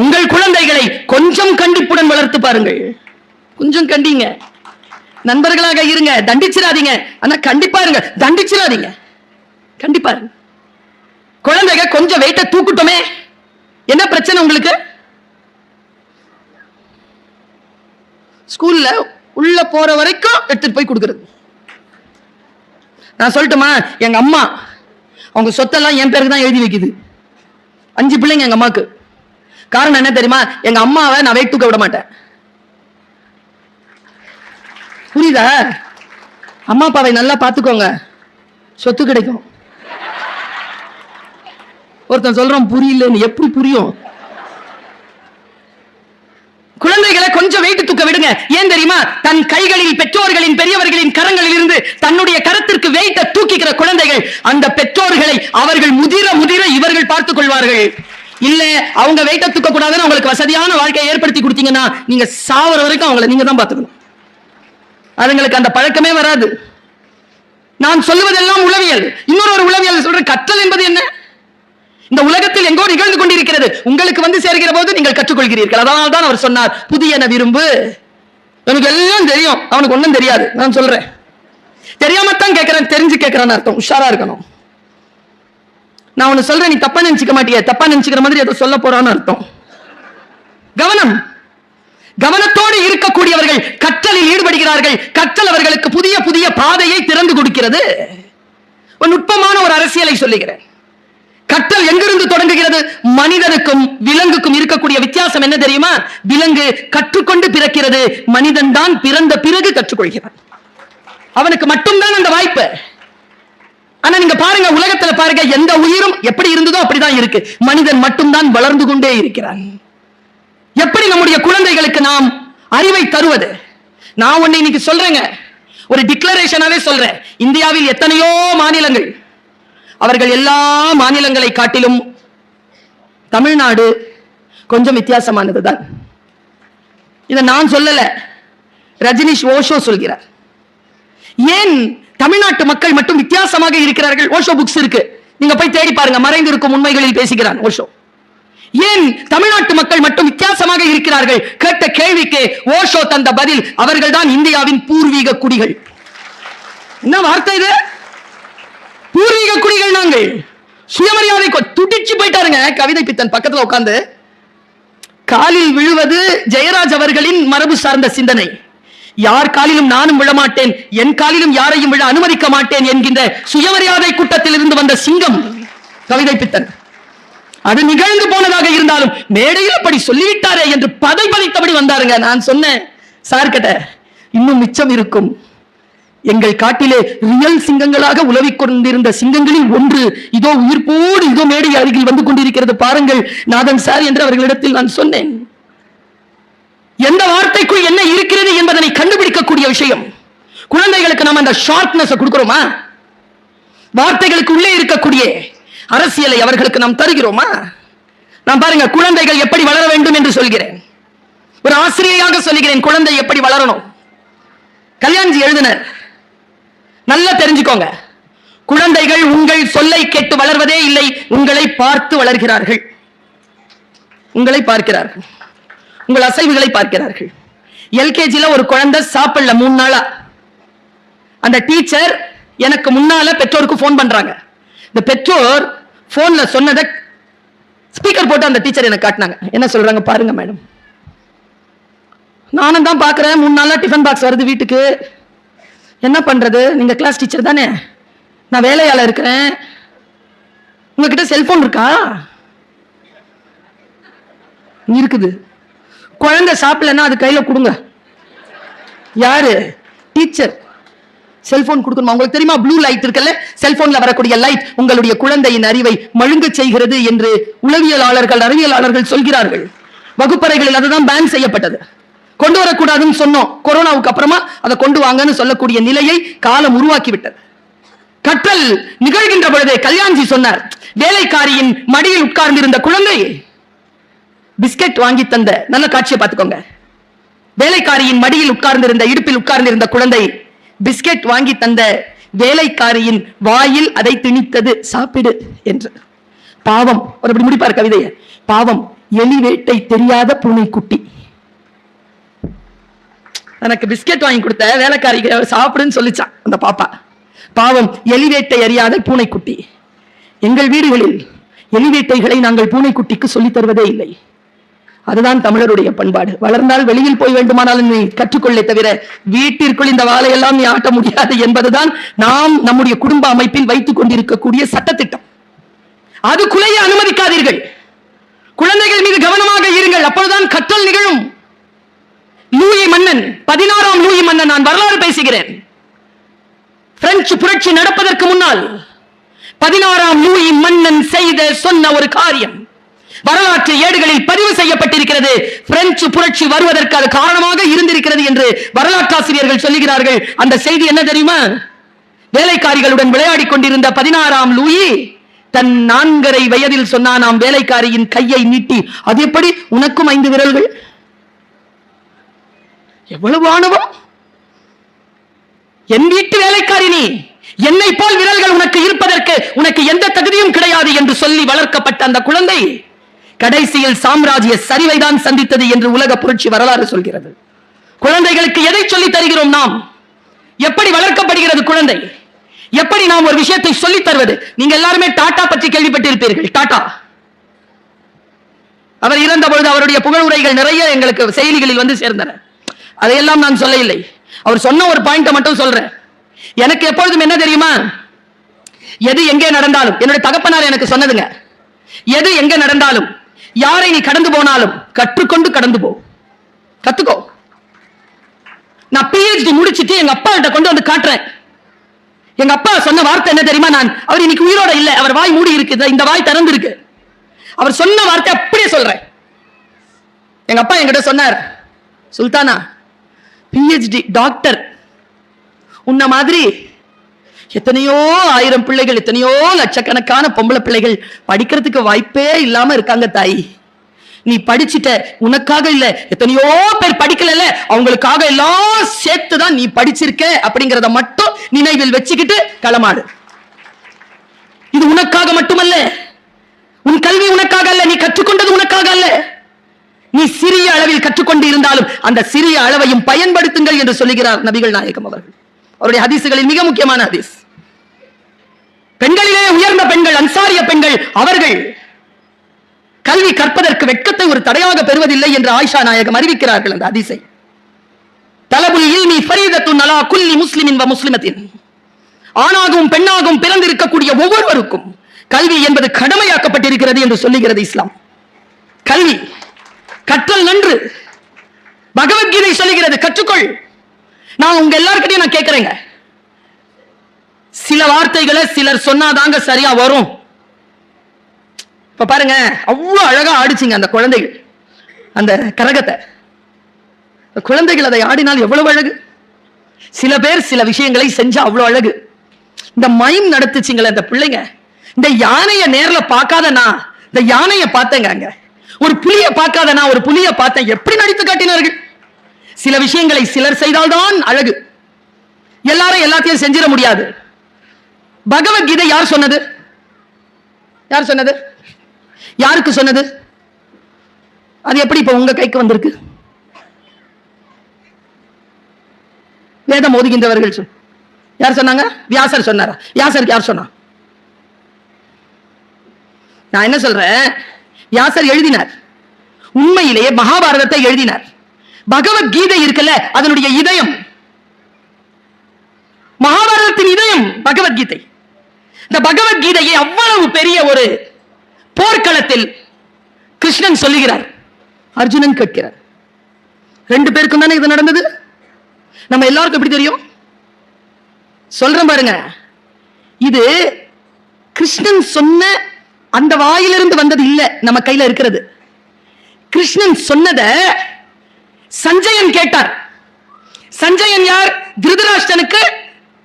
[SPEAKER 1] உங்கள் குழந்தைகளை கொஞ்சம் கண்டிப்புடன் வளர்த்து பாருங்கள். கொஞ்சம் கண்டிங்க. நண்பர்களாக இருங்க, தண்டிச்சிடாதீங்க. ஆனா கண்டிப்பா இருங்க, தண்டிச்சிடாதீங்க. கண்டிப்பா இருங்க. குழந்தைங்க கொஞ்சம் வெயிட்ட தூக்குட்டோமே, என்ன பிரச்சனை உங்களுக்கு? ஸ்கூல்ல உள்ள போற வரைக்கும் எடுத்துட்டு போய் கொடுக்கறது. நான் சொல்லட்டுமா, எங்க அம்மா அவங்க சொத்தெல்லாம் என் பேருக்கு தான் எழுதி வைக்குது. 5 பிள்ளைங்க எங்க அம்மாக்கு. காரணம் என்ன தெரியுமா? எங்க அம்மாவை நான் வெயிட் தூக்க விட மாட்டேன். புரியுதா? அம்மா அப்பாவை நல்லா பார்த்துக்கோங்க, சொத்து கிடைக்கும். ஒருத்தன் சொல்றான் புரியலன்னு. எப்படி புரியும்? குழந்தைகளை கொஞ்சம் வெயிட் தூக்க விடுங்க. ஏன் தெரியுமா? தன் கைகளில் பெற்றோர்களின் பெரியவர்களின் கரங்களில் இருந்து தன்னுடைய கரத்திற்கு வெயிட்ட தூக்கிக்கிற குழந்தைகள், அந்த பெற்றோர்களை அவர்கள் முதிர முதிர இவர்கள் பார்த்துக் கொள்வார்கள். இல்ல அவங்க வெயிட்ட தூக்க கூடாதுன்னு உங்களுக்கு வசதியான வாழ்க்கையை ஏற்படுத்தி கொடுத்தீங்கன்னா நீங்க சாவர வரைக்கும் அவங்களை நீங்க தான் பார்த்துக்கணும். அதுங்களுக்கு அந்த பழக்கமே வராது. நான் சொல்லுவதெல்லாம் உளவியல். இன்னொரு உளவியல் சொல்ற கற்றல் என்பது என்ன? இந்த உலகத்தில் எங்கோ நிகழ்ந்து கொண்டிருக்கிறது, உங்களுக்கு வந்து சேர்கிற போது நீங்கள் கற்றுக்கொள்கிறீர்கள். அதனால தான் அவர் சொன்னார், புதியன விரும்பு. எனக்கு எல்லாம் தெரியும், அவனுக்கு ஒன்றும் தெரியாது. நான் சொல்றேன், தெரியாமத்தான் கேட்கிறேன், தெரிஞ்சு கேட்கிறேன்னு அர்த்தம். உஷாரா இருக்கணும். நான் ஒன்னு சொல்றேன், நீ தப்பா நினைச்சுக்க மாட்டிய, தப்பா நினைச்சுக்கிற மாதிரி ஏதோ சொல்ல போறான்னு அர்த்தம். கவனம். கவனத்தோடு இருக்கக்கூடியவர்கள் கற்றலில் ஈடுபடுகிறார்கள். கற்றல் அவர்களுக்கு புதிய புதிய பாதையை திறந்து கொடுக்கிறது. ஒரு நுட்பமான ஒரு அரசியலை சொல்லுகிறேன். கற்றல் எங்கிருந்து தொடங்குகிறது? மனிதனுக்கும் விலங்குக்கும் இருக்கக்கூடிய வித்தியாசம் என்ன தெரியுமா? விலங்கு கற்றுக்கொண்டு பிறக்கிறது, மனிதன் தான் பிறந்த பிறகு கற்றுக்கொள்கிறான். அவனுக்கு மட்டும்தான் அந்த வாய்ப்பு. ஆனா நீங்க பாருங்க, உலகத்துல பாருங்க, எந்த உயிரும் எப்படி இருந்ததோ அப்படிதான் இருக்கு. மனிதன் மட்டும்தான் வளர்ந்து கொண்டே இருக்கிறான். எப்படி நம்முடைய குழந்தைகளுக்கு நாம் அறிவை தருவது? நான் ஒண்ணு இன்னைக்கு சொல்றேங்க, ஒரு டிக்ளரேஷனாவே சொல்றேன். இந்தியாவில் எத்தனையோ மாநிலங்கள், அவர்கள் எல்லா மாநிலங்களை காட்டிலும் தமிழ்நாடு கொஞ்சம் வித்தியாசமானதுதான். இதை நான் சொல்லல, ரஜினிஷ் ஓஷோ சொல்கிறார். ஏன் தமிழ்நாட்டு மக்கள் மட்டும் வித்தியாசமாக இருக்கிறார்கள்? ஓஷோ புக்ஸ் இருக்கு, நீங்க போய் தேடி பாருங்க. மறைந்திருக்கும் உண்மைகளில் பேசுகிறான் ஓஷோ. ஏன் தமிழ்நாட்டு மக்கள் மட்டும் வித்தியாசமாக இருக்கிறார்கள்? கேட்ட கேள்விக்கு ஓஷோ தந்த பதில், அவர்கள் தான் இந்தியாவின் பூர்வீக குடிகள். என்ன வார்த்தை இது? பூர்வீக குடிகள் நாங்கள். சுயமரியாதை துடிச்சு போயிட்டாருங்க. கவிதை பித்தன் பக்கத்துல உட்கார்ந்து, காலில் விழுவது ஜெயராஜ் அவர்களின் மரபு சார்ந்த சிந்தனை. யார் காலிலும் நானும் விழமாட்டேன், என் காலிலும் யாரையும் விழ அனுமதிக்க மாட்டேன் என்கின்ற சுயமரியாதை கூட்டத்தில் இருந்து வந்த சிங்கம் கவிதை பித்தன். அது நிகழ்ந்து போனதாக இருந்தாலும் மேடையில் அப்படி சொல்லிவிட்டாரே என்று பதை பதைத்தபடி வந்தாருங்க. நான் சொன்னேன், சார் கிட்ட இன்னும் மிச்சம் இருக்கும். எங்கள் காட்டிலே ரியல் சிங்கங்களாக உலவிக் கொண்டிருந்த சிங்கங்களில் ஒன்று இதோ உயிர்ப்போடு இதோ மேடை அருகில் வந்து கொண்டிருக்கிறது பாருங்கள் நாதன் சார் என்று அவர்களிடத்தில் நான் சொன்னேன். எந்த வார்த்தைக்குள் என்ன இருக்கிறது என்பதனை கண்டுபிடிக்கக்கூடிய விஷயம். குழந்தைகளுக்கு நாம் அந்த ஷார்ப்னஸ் கொடுக்கிறோமா? வார்த்தைகளுக்கு உள்ளே இருக்கக்கூடிய அரசியலை அவர்களுக்கு நாம் தருகிறோமா? நான் பாருங்க, குழந்தைகள் எப்படி வளர வேண்டும் என்று சொல்கிறேன். ஒரு ஆசிரியையாக சொல்கிறேன், குழந்தை எப்படி வளரணும். கல்யாண்ஜி எழுதினர், நல்லா தெரிஞ்சுக்கோங்க. குழந்தைகள் உங்கள் சொல்லை கேட்டு வளர்வதே இல்லை, உங்களை பார்த்து வளர்கிறார்கள். உங்களை பார்க்கிறார்கள், உங்கள் அசைவுகளை பார்க்கிறார்கள். எல்கேஜில ஒரு குழந்தை சாப்பிடல 3 நாளா. அந்த டீச்சர் எனக்கு முன்னால பெற்றோருக்கு போன் பண்றாங்க. இந்த பெற்றோர் போன்ல சொன்னதை ஸ்பீக்கர் போட்டு அந்த டீச்சர் எனக்கு காட்டினாங்க. என்ன சொல்றாங்க பாருங்க மேடம். நானும் தான் பாக்குறேன், 3 நாளா டிஃபன் பாக்ஸ் வருது வீட்டுக்கு. என்ன பண்றது? நீங்க கிளாஸ் டீச்சர் தானே, நான் வேலையால இருக்கிறேன். உங்ககிட்ட செல்போன் இருக்கா? இருக்குது. குழந்தை சாப்பிடலன்னா அது கையில கொடுங்க. யாரு? டீச்சர். செல்போன் கொடுக்கணுமா? உங்களுக்கு தெரியுமா, ப்ளூ லைட் இருக்குல்ல, செல்போன்ல வரக்கூடிய லைட் உங்களுடைய குழந்தையின் அறிவை மழுங்க செய்கிறது என்று உளவியலாளர்கள் அறிவியலாளர்கள் சொல்கிறார்கள். வகுப்பறைகளில் அதுதான் பேன் செய்யப்பட்டது. கொண்டு வரக்கூடாதுன்னு சொன்னோம். கொரோனாவுக்கு அப்புறமா அதை கொண்டு வாங்கன்னு சொல்லக்கூடிய நிலையை காலம் உருவாக்கி விட்டது. கற்றல் நிகழ்கின்ற பொழுதே கல்யாண்ஜி சொன்னார், வேலைக்காரியின் மடியில் உட்கார்ந்து இருந்த குழந்தை பிஸ்கட் வாங்கி தந்த, நல்ல காட்சியை பார்த்துக்கோங்க. வேலைக்காரியின் மடியில் உட்கார்ந்திருந்த, இடுப்பில் உட்கார்ந்திருந்த குழந்தை பிஸ்கட் வாங்கி தந்த வேலைக்காரியின் வாயில் அதை திணித்தது, சாப்பிடு என்று. பாவம், ஒரு அப்படி முடிப்பார் கவிதையை, பாவம் எலி வேட்டை தெரியாத பூனைக்குட்டி. எனக்கு பிஸ்கட் வாங்கி கொடுத்த வேலைக்காரிக்கு சாப்பிடுன்னு சொல்லிச்சான் அந்த பாப்பா. பாவம் எலிவேட்டை அறியாத பூனைக்குட்டி. எங்கள் வீடுகளில் எலிவேட்டைகளை நாங்கள் பூனைக்குட்டிக்கு சொல்லித் தருவதே இல்லை. அதுதான் தமிழருடைய பண்பாடு. வளர்ந்தால் வெளியில் போய் வேண்டுமானாலும் நீ கற்றுக்கொள்ளே தவிர வீட்டிற்குள் இந்த வாழையெல்லாம் நீ ஆட்ட முடியாது என்பதுதான் நாம் நம்முடைய குடும்ப அமைப்பில் வைத்துக் கொண்டிருக்கக்கூடிய சட்டத்திட்டம். அது குலைய அனுமதிக்காதீர்கள். குழந்தைகள் மீது கவனமாக இருங்கள். அப்பொழுதுதான் கற்றல் நிகழும். லூயி மன்னன், 16ஆம் லூயி மன்னன், நான் வரலாறு பேசுகிறேன். பிரெஞ்சு புரட்சி நடப்பதற்கு முன்னால் 16ஆம் லூயி மன்னன் சொன்ன ஒரு காரியம் வரலாற்று ஏடுகளில் பதிவு செய்யப்பட்டிருக்கிறது. பிரெஞ்சு புரட்சி வருவதற்கு அது காரணமாக இருந்திருக்கிறது என்று வரலாற்றாசிரியர்கள் சொல்லுகிறார்கள். அந்த செய்தி என்ன தெரியுமா? வேலைக்காரிகளுடன் விளையாடிக் கொண்டிருந்த 16ஆம் லூயி தன் 4.5 வயதில் சொன்னானாம் வேலைக்காரியின் கையை நீட்டி, அது எப்படி உனக்கும் 5 விரல்கள்? எவ்வளவு ஆணவம்! என் வீட்டு வேலைக்காரி நீ, என்னை போல் விரல்கள் உனக்கு இருப்பதற்கு உனக்கு எந்த தகுதியும் கிடையாது என்று சொல்லி வளர்க்கப்பட்ட அந்த குழந்தை கடைசியில் சாம்ராஜ்ய சரிவைதான் சந்தித்தது என்று உலக புரட்சி வரலாறு சொல்கிறது. குழந்தைகளுக்கு எதை சொல்லி தருகிறோம்? நாம் எப்படி வளர்க்கப்படுகிறது குழந்தை? எப்படி நாம் ஒரு விஷயத்தை சொல்லித் தருவது? நீங்க எல்லாருமே டாடா பற்றி கேள்விப்பட்டிருப்பீர்கள். டாடா அவர் இறந்த பொழுது அவருடைய புகழ் உரைகள் நிறைய எங்களுக்கு செய்திகளில் வந்து சேர்ந்தன. அதையெல்லாம் நான் சொல்ல இல்லை. அவர் சொன்ன ஒரு பாயிண்ட மட்டும் சொல்றேன். எனக்கு எப்பொழுதும் என்ன தெரியுமா? எது எங்கே நடந்தாலும், என்னுடைய தகப்பனார் எனக்கு சொன்னதுங்க, எது எங்க நடந்தாலும், யாரை நீ கடந்து போனாலும் கற்றுக்கொண்டு கடந்து போ, கத்துக்கோ. நான் PhD முடிச்சிட்டு எங்க அப்பா கிட்ட கொண்டு வந்து காட்டுறேன். எங்க அப்பா சொன்ன வார்த்தை என்ன தெரியுமா? அவர் இன்னைக்கு உயிரோட இல்ல, அவர் வாய் மூடி இருக்கு, இந்த வாய் திறந்து இருக்கு. அவர் சொன்ன வார்த்தை அப்படியே சொல்றேன். எங்க அப்பா என்கிட்ட சொன்னார், சுல்தானா PhD டாக்டர் உன்ன மாதிரி எத்தனையோ 1000 பிள்ளைகள், எத்தனையோ லட்சக்கணக்கான பொம்பளை பிள்ளைகள் படிக்கிறதுக்கு வாய்ப்பே இல்லாம இருக்காங்க தாய். நீ படிச்சிட்ட, உனக்காக இல்ல, எத்தனையோ பேர் படிக்கல, அவங்களுக்காக எல்லாம் சேர்த்துதான் நீ படிச்சிருக்க அப்படிங்கறத மட்டும் நினைவில் வச்சுக்கிட்டு களமாடு. இது உனக்காக மட்டுமல்ல, உன் கல்வி உனக்காக அல்ல, நீ கற்றுக்கொண்டது உனக்காக அல்ல. நீ சிறிய அளவில் கற்றுக்கொண்டு இருந்தாலும் அந்த சிறிய அளவையும் பயன்படுத்துங்கள் என்று சொல்லுகிறார் நபிகள் நாயகம் அவர்கள். அவருடைய ஹதீசுகளில் மிக முக்கியமான ஹதீஸ். பெண்களிலே உயர்ந்த பெண்கள், அன்சாரிய பெண்கள், அவர்கள் கல்வி கற்பதற்கு வெட்கத்தை ஒரு தடையாக பெறுவதில்லை என்று ஆயிஷா நாயகம் அறிவிக்கிறார்கள். அந்த ஹதீஸை தலபுல் இல்மி ஃபரீதத்துன் அலா குல்லி முஸ்லிமின் வ முஸ்லிமத்தின், ஆணாகவும் பெண்ணாகவும் பிறந்திருக்கக்கூடிய ஒவ்வொருவருக்கும் கல்வி என்பது கடமையாக்கப்பட்டிருக்கிறது என்று சொல்லுகிறது இஸ்லாம். கல்வி கற்றல் நன்று. பகவத்கீதை சொல்லுகிறது, கற்றுக்கொள். நான் உங்க எல்லார்கிட்டையும் நான் கேட்கிறேங்க, சில வார்த்தைகளை சிலர் சொன்னாதாங்க சரியா வரும். இப்ப பாருங்க, அவ்வளவு அழகா ஆடிச்சிங்க அந்த குழந்தைகள் அந்த கரகத்தை. குழந்தைகள் அதை ஆடினால் எவ்வளவு அழகு. சில பேர் சில விஷயங்களை செஞ்சா அவ்வளவு அழகு. இந்த மைம் நடத்துச்சிங்களே அந்த பிள்ளைங்க. இந்த யானைய நேர்ல பார்க்காதனா இந்த யானைய பார்த்தேங்க. அங்க ஒரு புலிய பார்க்காதனா ஒரு புலிய பார்த்தேன். எப்படி நடித்து காட்டினார்கள். சில விஷயங்களை சிலர் செய்தால்தான் அழகு. எல்லாரும் எல்லாத்தையும் செஞ்சிட முடியாது. பகவத்கீதை யார் சொன்னது? யார் சொன்னது? யாருக்கு சொன்னது? அது எப்படி இப்ப உங்க கைக்கு வந்திருக்கு? வேதம் ஓதுகின்றவர்கள் யார் சொன்னாங்க? வியாசர் சொன்னாரா? வியாசருக்கு யார் சொன்னா? நான் என்ன சொல்றேன், வியாசர் எழுதினார், உண்மையிலேயே மகாபாரதத்தை எழுதினார். பகவத்கீதை இருக்குல்ல, அதனுடைய இதயம், மகாபாரதத்தின் இதயம் பகவத்கீதை. இந்த பகவத்கீதையை அவ்வளவு பெரிய ஒரு போர்க்களத்தில் கிருஷ்ணன் சொல்லுகிறார், அர்ஜுனன் கேட்கிறார். 2 பேருக்கும் தானே இது நடந்தது. நம்ம எல்லாருக்கும் எப்படி தெரியும்? சொல்றேன் பாருங்க, இது கிருஷ்ணன் சொன்ன அந்த வாயிலிருந்து வந்தது இல்ல, நம்ம கையில இருக்கிறது. கிருஷ்ணன் சொன்னத சஞ்சயன் கேட்டார். சஞ்சயன் யார்? திருதராஷ்டிரனுக்கு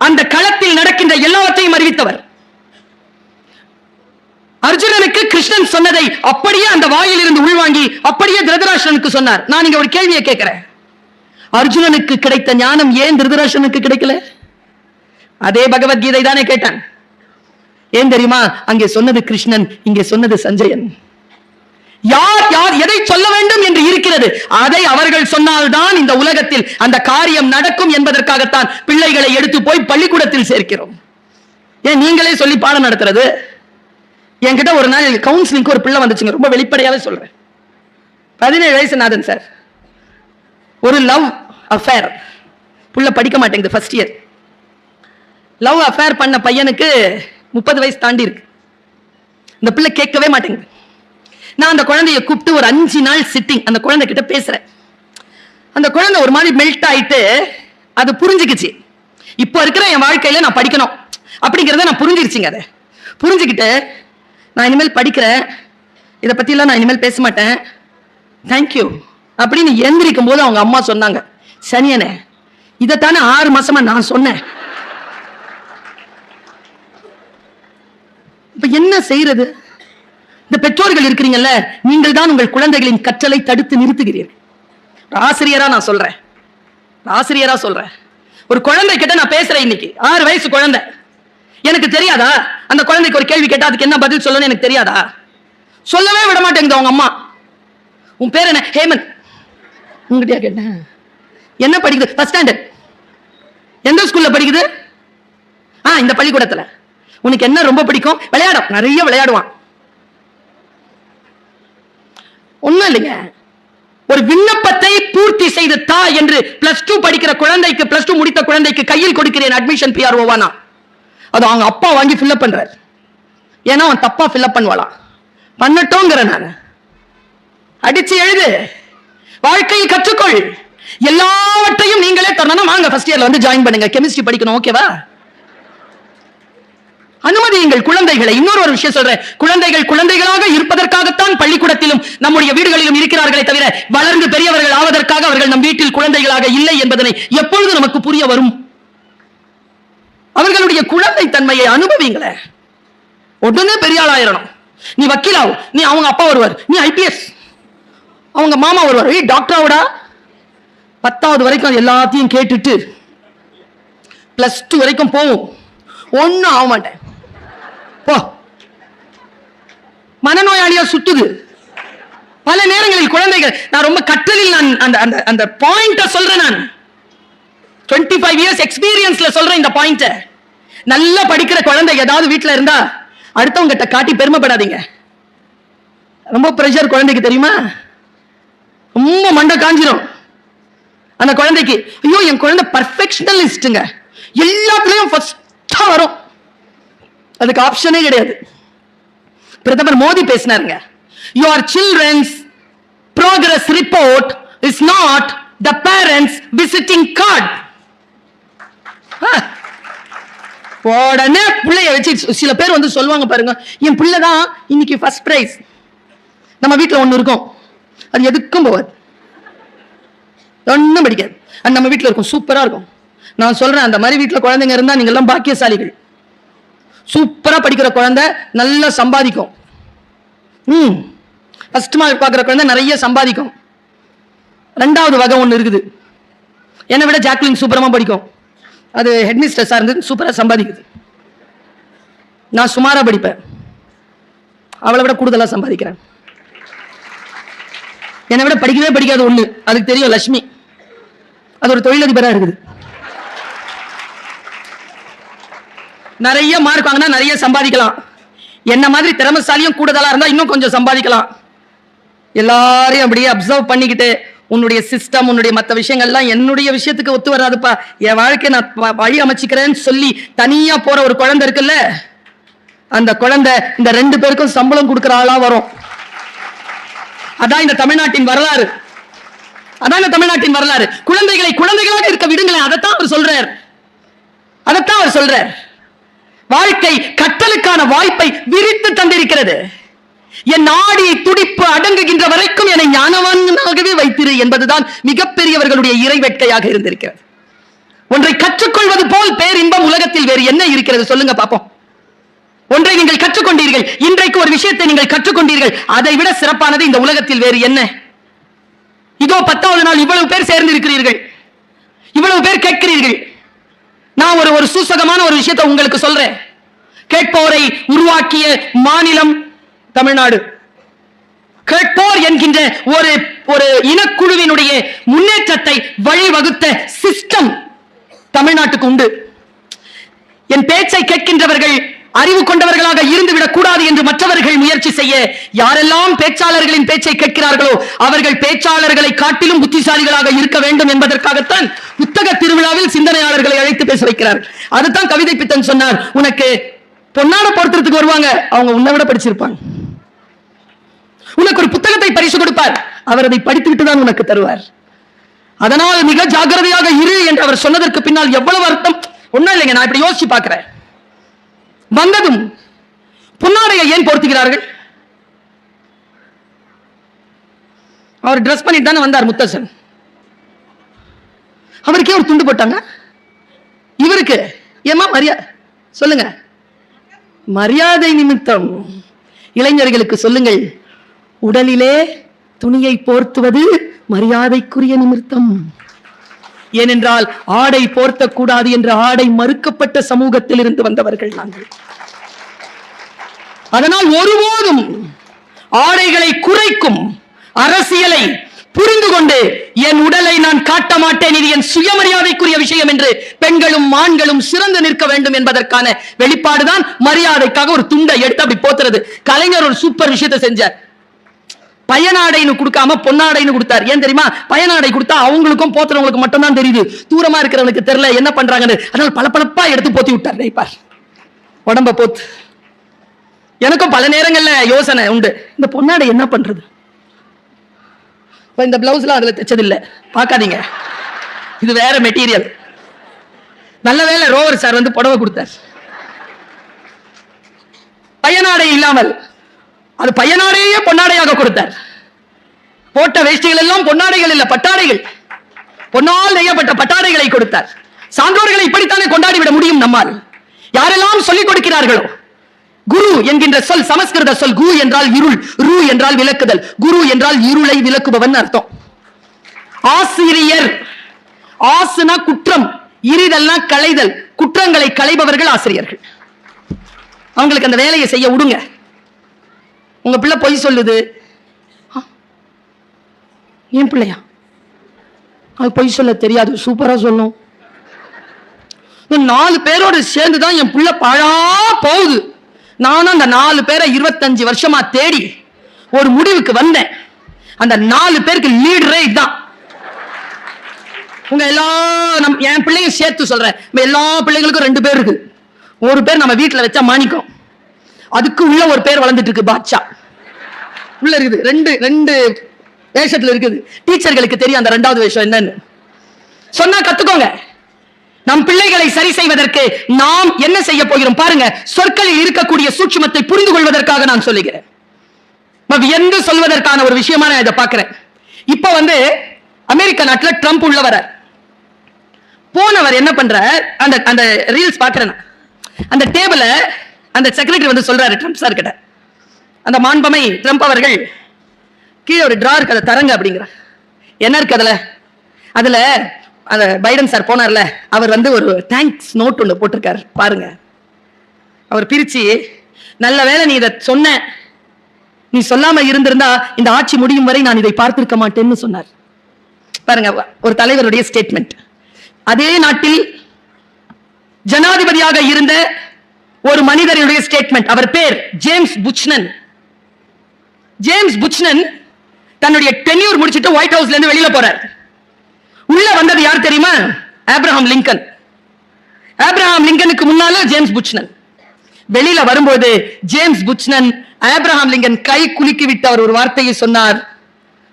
[SPEAKER 1] அந்த களத்தில் நடக்கின்ற எல்லாவற்றையும் அறிவித்தவர். அர்ஜுனனுக்கு கிருஷ்ணன் சொன்னதை அப்படியே அந்த வாயில் இருந்து உள்வாங்கி அப்படியே திருதராஷ்டிரனுக்கு சொன்னார். நான் இங்க ஒரு கேள்வியை கேட்கிறேன், அர்ஜுனனுக்கு கிடைத்த ஞானம் ஏன் திருதராஷ்டிரனுக்கு கிடைக்கல? அதே பகவத்கீதை தானே கேட்டான். ஏன் தெரியுமா? அங்கே சொன்னது கிருஷ்ணன், இங்கே சொன்னது சஞ்சயன். யார் யார் எதை சொல்ல வேண்டும் என்று இருக்கிறது, அதை அவர்கள் சொன்னால்தான் இந்த உலகத்தில் அந்த காரியம் நடக்கும் என்பதற்காகத்தான் பிள்ளைகளை எடுத்து போய் பள்ளிக்கூடத்தில் சேர்க்கிறோம். ஏன் நீங்களே சொல்லி பாடம் நடத்துறது? என்கிட்ட ஒரு நாள் கவுன்சிலிங்க்கு ஒரு பிள்ளை வந்துச்சுங்க, ரொம்ப வெளிப்படையாவே சொல்றேன். 17 வயசு நாதன் சார், ஒரு லவ் அஃபேர், புள்ள படிக்க மாட்டேங்குது, ஃபர்ஸ்ட் இயர். லவ் அஃபேர் பண்ண பையனுக்கு 30 வயசு தாண்டி இருக்கு. இந்த பிள்ளை கேட்கவே மாட்டேங்குது. நான் அந்த குழந்தைய கூப்பிட்டு ஒரு 5 நாள் சிட்டிங் அந்த குழந்தை கிட்ட பேசுறேன். அந்த குழந்தை ஒரு மாதிரி மெல்ட் ஆயிட்டு அது புரிஞ்சுக்கிச்சு, இப்போ இருக்கிற என் வாழ்க்கையில நான் படிக்கணும் அப்படிங்கிறத நான் புரிஞ்சிருச்சுங்க. அதை புரிஞ்சுக்கிட்டு நான் இனிமேல் படிக்கிறேன், இதை பத்திலாம் நான் இனிமேல் பேச மாட்டேன், தேங்க்யூ அப்படின்னு எந்திரிக்கும் போது அவங்க அம்மா சொன்னாங்க, சனியனே இதைத்தானே 6 மாசமா நான் சொன்னேன், இப்ப என்ன செய்யறது? இந்த பெற்றோர்கள் இருக்கிறீங்கல்ல, நீங்கள் தான் உங்கள் குழந்தைகளின் கற்றலை தடுத்து நிறுத்துகிறீர்கள். ஆசிரியரா நான் சொல்றேன், ஆசிரியரா சொல்றேன். ஒரு குழந்தை கிட்ட நான் பேசுறேன், இன்னைக்கு 6 வயசு குழந்தை. எனக்கு தெரியாதா அந்த குழந்தைக்கு ஒரு கேள்வி கேட்டா அதுக்கு என்ன பதில் சொல்லணும் எனக்கு தெரியாதா? சொல்லவே விட மாட்டேங்குது அவங்க அம்மா. உன் பேர் என்ன? ஹேமந்த். உங்ககிட்டயா கேட்டேன். என்ன படிக்குது? First standard. எந்த ஸ்கூல்ல படிக்குது? இந்த பள்ளிக்கூடத்துல. உனக்கு என்ன ரொம்ப பிடிக்கும்? விளையாடும், நிறைய விளையாடுவான். ஒண்ணும் இல்லைங்க, ஒரு விண்ணப்பத்தை பூர்த்தி செய்து தா என்று +2 படிக்கிற குழந்தைக்கு, +2 முடித்த குழந்தைக்கு கையில் கொடுக்கிறேன் அட்மிஷன் PRO-வானா, அது அவங்க அப்பா வாங்கி ஃபில்அப் பண்றாரு. ஏன்னா அவன் தப்பா ஃபில்அப் பண்ணுவாளாம். பண்ணட்டோங்கிற நான் அடிச்சு எழுது, வாழ்க்கையில் கற்றுக்கொள், எல்லாவற்றையும் நீங்களே தரணும். வாங்க ஃபர்ஸ்ட் இயர்ல வந்து ஜாயின் பண்ணுங்க, கெமிஸ்ட்ரி படிக்கணும், ஓகேவா? அனுமதியுங்கள் குழந்தைகளை. இன்னொரு விஷயம் சொல்றேன், குழந்தைகள் குழந்தைகளாக இருப்பதற்காகத்தான் பள்ளிக்கூடத்திலும் நம்முடைய வீடுகளிலும் இருக்கிறார்களே தவிர வளர்ந்து பெரியவர்கள் ஆவதற்காக அவர்கள் நம் வீட்டில் குழந்தைகளாக இல்லை என்பதனை எப்பொழுது நமக்கு புரிய வரும்? அவர்களுடைய குழந்தை தன்மையை அனுபவிங்களே. உடனே பெரிய ஆளாயிரணும். நீ வக்கீலாவும், நீ அவங்க அப்பா வருவார், நீ IPS, அவங்க மாமா வருவார், டாக்டராவோடா. 10வது வரைக்கும் எல்லாத்தையும் கேட்டுட்டு +2 வரைக்கும் போவோம், ஒன்னும் ஆக மாட்டேன் போ. மனநோயாளியா சுத்துது பல நேரங்களில் குழந்தைகள். நான் ரொம்ப கற்றலில் நான் அந்த பாயிண்ட சொல்றேன். நான் 25 இயர்ஸ் எக்ஸ்பீரியன்ஸ்ல சொல்றேன் இந்த பாயிண்ட. நல்லா படிக்கிற குழந்தை ஏதாவது வீட்டுல இருந்தா அடுத்தவங்க கிட்ட காட்டி பெருமைப்படாதீங்க. ரொம்ப பிரஷர் குழந்தைக்கு தெரியுமா, ரொம்ப மண்டை காஞ்சிரும் அந்த குழந்தைக்கு. ஐயோ என் குழந்தை பர்ஃபெக்ஷனலிஸ்ட்ங்க, எல்லாத்துலயும் ஃபர்ஸ்டா வரும், அதுக்கு ஆப்ஷனே கிடையாது. பிரதமர் Modi பேசினாருங்க, your children's progress report is not the parents visiting card. உடனே பிள்ளைய வச்சு சில பேர் வந்து சொல்லுவாங்க பாருங்க, என் பிள்ளை தான் இன்னைக்கு ஃபர்ஸ்ட் பிரைஸ். நம்ம வீட்டுல ஒண்ணு இருக்கும், அது எதுக்கும் போகாது, ஒன்னும் படிக்காது, அது நம்ம வீட்டுல இருக்கும், சூப்பரா இருக்கும். நான் சொல்றேன், அந்த மாதிரி வீட்டுல குழந்தைங்க இருந்தா நீங்க எல்லாம் பாக்கியசாலிகள். சூப்பரா படிக்கிற குழந்தை நல்லா சம்பாதிக்கும். ஃபர்ஸ்ட் மார்க் பார்க்குற குழந்தை நிறைய சம்பாதிக்கும். 2வது வகை ஒன்று இருக்குது, என்னை விட ஜாக்லின் சூப்பரமா படிக்கும், அது ஹெட்மிஸ்ட்ரஸா இருந்து சூப்பரா சம்பாதிக்குது. நான் சுமாரா படிப்பேன், அவளை விட கூடுதலா சம்பாதிக்கிறேன். என்னை விட படிக்கவே படிக்காது ஒண்ணு, அதுக்கு தெரியும், லட்சுமி. அது ஒரு தொழிலதிபரா இருக்குது. நிறைய மார்க் வாங்கினா நிறைய சம்பாதிக்கலாம். என்ன மாதிரி திறமைசாலியும் கூடுதலா இருந்தா இன்னும் கொஞ்சம் சம்பாதிக்கலாம். எல்லாரையும் அப்படியே அப்சர்வ் பண்ணிக்கிட்டு உன்னுடைய சிஸ்டம், உன்னுடைய மற்ற விஷயங்கள்லாம் என்னுடைய விஷயத்துக்கு ஒத்து வராதுப்பா, என் வாழ்க்கை நான் வழி அமைச்சுக்கிறேன்னு சொல்லி தனியா போற ஒரு குழந்தை இருக்குல்ல, அந்த குழந்தை இந்த 2 பேருக்கும் சம்பளம் கொடுக்கிற ஆளா வரும். அதான் இந்த தமிழ்நாட்டின் வரலாறு, அதான் இந்த தமிழ்நாட்டின் வரலாறு. குழந்தைகளை குழந்தைகளாக இருக்க விடுங்களேன், அதைத்தான் அவர் சொல்றார், அதைத்தான் அவர் சொல்றார். வாழ்க்கை கற்றலுக்கான வாய்ப்பை விரித்து தந்திருக்கிறது. என் நாடி துடிப்பு அடங்குகின்ற வரைக்கும் என்னை ஞானவானாகவே வைத்திரு என்பதுதான் மிகப்பெரியவர்களுடைய இறைவேட்கையாக இருந்திருக்கிறது. ஒன்றை கற்றுக்கொள்வது போல் பேரின்பம் உலகத்தில் வேறு என்ன இருக்கிறது சொல்லுங்க பாப்போம். ஒன்றை நீங்கள் கற்றுக்கொண்டீர்கள், இன்றைக்கு ஒரு விஷயத்தை நீங்கள் கற்றுக்கொண்டீர்கள், அதை விட சிறப்பானது இந்த உலகத்தில் வேறு என்ன? இதோ 10வது நாள் இவ்வளவு பேர் சேர்ந்து இருக்கிறீர்கள், இவ்வளவு பேர் கேட்கிறீர்கள். நான் ஒரு சூசகமான ஒரு விஷயத்தை உங்களுக்கு சொல்றேன். கேட்போரை உருவாக்கிய மாநிலம் தமிழ்நாடு. கேட்போர் என்கின்ற ஒரு இனக்குழுவினுடைய முன்னேற்றத்தை வழிவகுத்த சிஸ்டம் தமிழ்நாட்டுக்கு உண்டு. என் பேச்சை கேட்கின்றவர்கள் அறிவு கொண்டவர்களாக இருந்துவிடக் கூடாது என்று மற்றவர்கள் முயற்சி செய்ய யாரெல்லாம் பேச்சாளர்களின் பேச்சை கேட்கிறார்களோ அவர்கள் பேச்சாளர்களை காட்டிலும் புத்திசாலிகளாக இருக்க வேண்டும் என்பதற்காகத்தான் புத்தக திருவிழாவில் சிந்தனையாளர்களை அழைத்து பேச வைக்கிறார். அதுதான் கவிதை பித்தன் சொன்னார், உனக்கு பொன்னாட பொறுத்துறதுக்கு வருவாங்க, அவங்க உன்னை விட படிச்சிருப்பாங்க. உனக்கு ஒரு புத்தகத்தை பரிசு கொடுப்பார், அவர் அதை படித்துவிட்டு தான் உனக்கு தருவார். அதனால் மிக ஜாக்கிரதையாக இரு என்று அவர் சொன்னதற்கு பின்னால் எவ்வளவு அர்த்தம். ஒன்னும் இல்லைங்க, நான் இப்படி யோசிச்சு பார்க்கிறேன். வந்ததும் பொன்னாடையை ஏன் போர்த்துகிறார்கள்? அவர் டிரஸ் பண்ணிட்டு தானே வந்தார் முத்தசன். அவருக்கே ஒரு துண்டு போட்டாங்க, இவருக்கு ஏமா மரியாதை சொல்லுங்க, மரியாதை நிமித்தம். இளைஞர்களுக்கு சொல்லுங்கள், உடலிலே துணியை போர்த்துவது மரியாதைக்குரிய நிமித்தம். ஏனென்றால் ஆடை போர்த்தக் கூடாது என்ற ஆடை மறுக்கப்பட்ட சமூகத்தில் இருந்து வந்தவர்கள் நாங்கள். அதனால் ஒருபோதும் ஆடைகளை குறைக்கும் அரசியலை புரிந்து கொண்டு என் உடலை நான் காட்ட மாட்டேன், இது என் சுயமரியாதைக்குரிய விஷயம் என்று பெண்களும் ஆண்களும் சிறந்து நிற்க வேண்டும் என்பதற்கான வெளிப்பாடுதான் மரியாதைக்காக ஒரு துண்டை எடுத்து அப்படி போத்துறது. கலைஞர் ஒரு சூப்பர் விஷயத்தை செஞ்சார். பயனாடைன்னு கொடுக்காம பொன்னாடைன்னு கொடுத்தார். ஏன் தெரியுமா? பயனாடை கொடுத்தா அவங்களுக்கும் போத்துறவங்களுக்கு மட்டும் தான் தெரியுது, தூரமா இருக்கிறவனுக்கு தெரியல என்ன பண்றாங்கன்னு. அதனால பளபளப்பா எடுத்து போத்தி விட்டார். நெய்ப்பார் உடம்ப போத்து. எனக்கும் பல நேரங்கள்ல யோசனை உண்டு, இந்த பொன்னாடை என்ன பண்றது? இந்த பிளவுஸ்லாம் அதுல தைச்சதில்லை, பார்க்காதீங்க, இது வேற மெட்டீரியல். நல்ல வேளை ரோவர் சார் வந்து புடவை கொடுத்தார். பயனாடை இல்லாமல் அது பயனாடையே பொன்னாடையாக கொடுத்தார். போட்ட வேஷ்டிகள் எல்லாம் பொன்னாடைகள் இல்ல, பட்டாடைகள், பொன்னால் நெய்யப்பட்ட பட்டாடைகளை கொடுத்தார். சான்றோர்களை இப்படித்தானே கொண்டாடிவிட முடியும் நம்மால். யாரெல்லாம் சொல்லிக் கொடுக்கிறார்களோ, குரு என்கின்ற சொல் சமஸ்கிருத சொல். கு என்றால் இருள், ரு என்றால் விளக்குதல். குரு என்றால் இருளை விளக்குபவன் அர்த்தம். ஆசிரியர், ஆசுனா குற்றம், இரிதல்னா களைதல், குற்றங்களை களைபவர்கள் ஆசிரியர்கள். அவங்களுக்கு அந்த வேலையை செய்ய விடுங்க. உங்க பிள்ளை பொய் சொல்லுது, என் பிள்ளையா அது பொய் சொல்ல தெரியாது, சூப்பரா சொல்லும். 4 பேரோடு சேர்ந்துதான் என் பிள்ளை பாழா போகுது. நானும் அந்த 4 பேரை 25 வருஷமா தேடி ஒரு முடிவுக்கு வந்தேன். அந்த 4 பேருக்கு லீடரே இதுதான். உங்க எல்லா என் பிள்ளையும் சேர்த்து சொல்றேன், எல்லா பிள்ளைங்களுக்கும் 2 பேர் இருக்கு. ஒரு பேர் நம்ம வீட்டுல வச்சா மாணிக்கம், அதுக்கு உள்ள ஒரு பேர் வளர்ந்துட்டு இருக்கு பாட்சா. உள்ள இருக்குது, ரெண்டு வேஷத்துல இருக்குது. டீச்சர்களுக்கு தெரியும் அந்த 2வது வேஷம் என்னன்னு. சொன்னா கத்துக்கோங்க. நம் பிள்ளைகளை சரி செய்வதற்கு நாம் என்ன செய்ய போகிறோம் பாருங்க. சொற்களில் இருக்கக்கூடிய சூட்சுமத்தை புரிந்து கொள்வதற்காக நான் சொல்லுகிறேன். என்று சொல்வதற்கான ஒரு விஷயமா நான் இதை பார்க்கிறேன். இப்ப வந்து அமெரிக்க நாட்டுல ட்ரம்ப் உள்ள வர போனவர் என்ன பண்ற, அந்த ரீல்ஸ் பாக்குறேன். அந்த டேபிள அந்த செக்ரட்டரி வந்து சொல்றாரு ட்ரம்ப் சார் கிட்ட, அந்த மாண்பமை ட்ரம்ப் அவர்கள், கீழே ஒரு டிரா இருக்கு, அதை தரங்க அப்படிங்கிற. என்ன இருக்கு அதுல? அதுல அந்த பைடன் சார் போனார்ல, அவர் வந்து ஒரு தேங்க்ஸ் நோட் ஒன்று போட்டிருக்காரு பாருங்க. அவர் பிரிச்சு, நல்ல வேளை நீ இதை சொன்ன, நீ சொல்லாம இருந்திருந்தா இந்த ஆட்சி முடியும் வரை நான் இதை பார்த்திருக்க மாட்டேன்னு சொன்னார். பாருங்க, ஒரு தலைவருடைய ஸ்டேட்மெண்ட். அதே நாட்டில் ஜனாதிபதியாக இருந்த ஒரு மனிதருடைய ஸ்டேட்மெண்ட். அவர் பேர் ஜேம்ஸ் புச்னன். ஜேம்ஸ் புச்னன் தன்னுடைய டென்யூர் முடிச்சிட்டு ஒயிட் ஹவுஸ்ல இருந்து வெளியில போறார். உள்ள வந்தது யார் தெரியுமா? Abraham Lincoln. ஆப்ரஹாம் லிங்கனுக்கு முன்னால ஜேம்ஸ் புச்னன். வெளியில வரும்போது ஜேம்ஸ் புச்னன் ஆப்ரஹாம் லிங்கன் கை குலுக்கி விட்டு அவர் ஒரு வார்த்தையை சொன்னார்,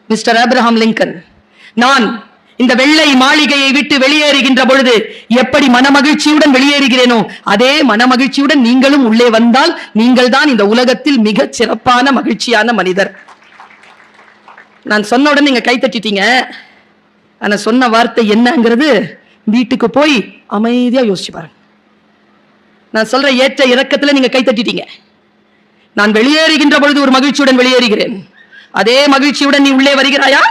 [SPEAKER 1] மிஸ்டர் ஆப்ரஹாம் லிங்கன், நான் இந்த வெள்ளை மாளிகையை விட்டு வெளியேறுகின்ற பொழுது எப்படி மனமகிழ்ச்சியுடன் வெளியேறுகிறேனோ அதே மனமகிழ்ச்சியுடன் நீங்களும் உள்ளே வந்தால் நீங்கள் தான் இந்த உலகத்தில் மிக சிறப்பான மகிழ்ச்சியான மனிதர். நான் சொன்ன உடனே நீங்க கை தட்டிட்டீங்க. ஆனா சொன்ன வார்த்தை என்னங்கிறது வீட்டுக்கு போய் அமைதியா யோசிச்சு பாருங்க. நான் சொல்ற ஏற்ற இறக்கத்துல நீங்க கை தட்டிட்டீங்க. நான் வெளியேறுகின்ற பொழுது ஒரு மகிழ்ச்சியுடன் வெளியேறுகிறேன், அதே மகிழ்ச்சியுடன் நீ உள்ளே வருகிறாயா?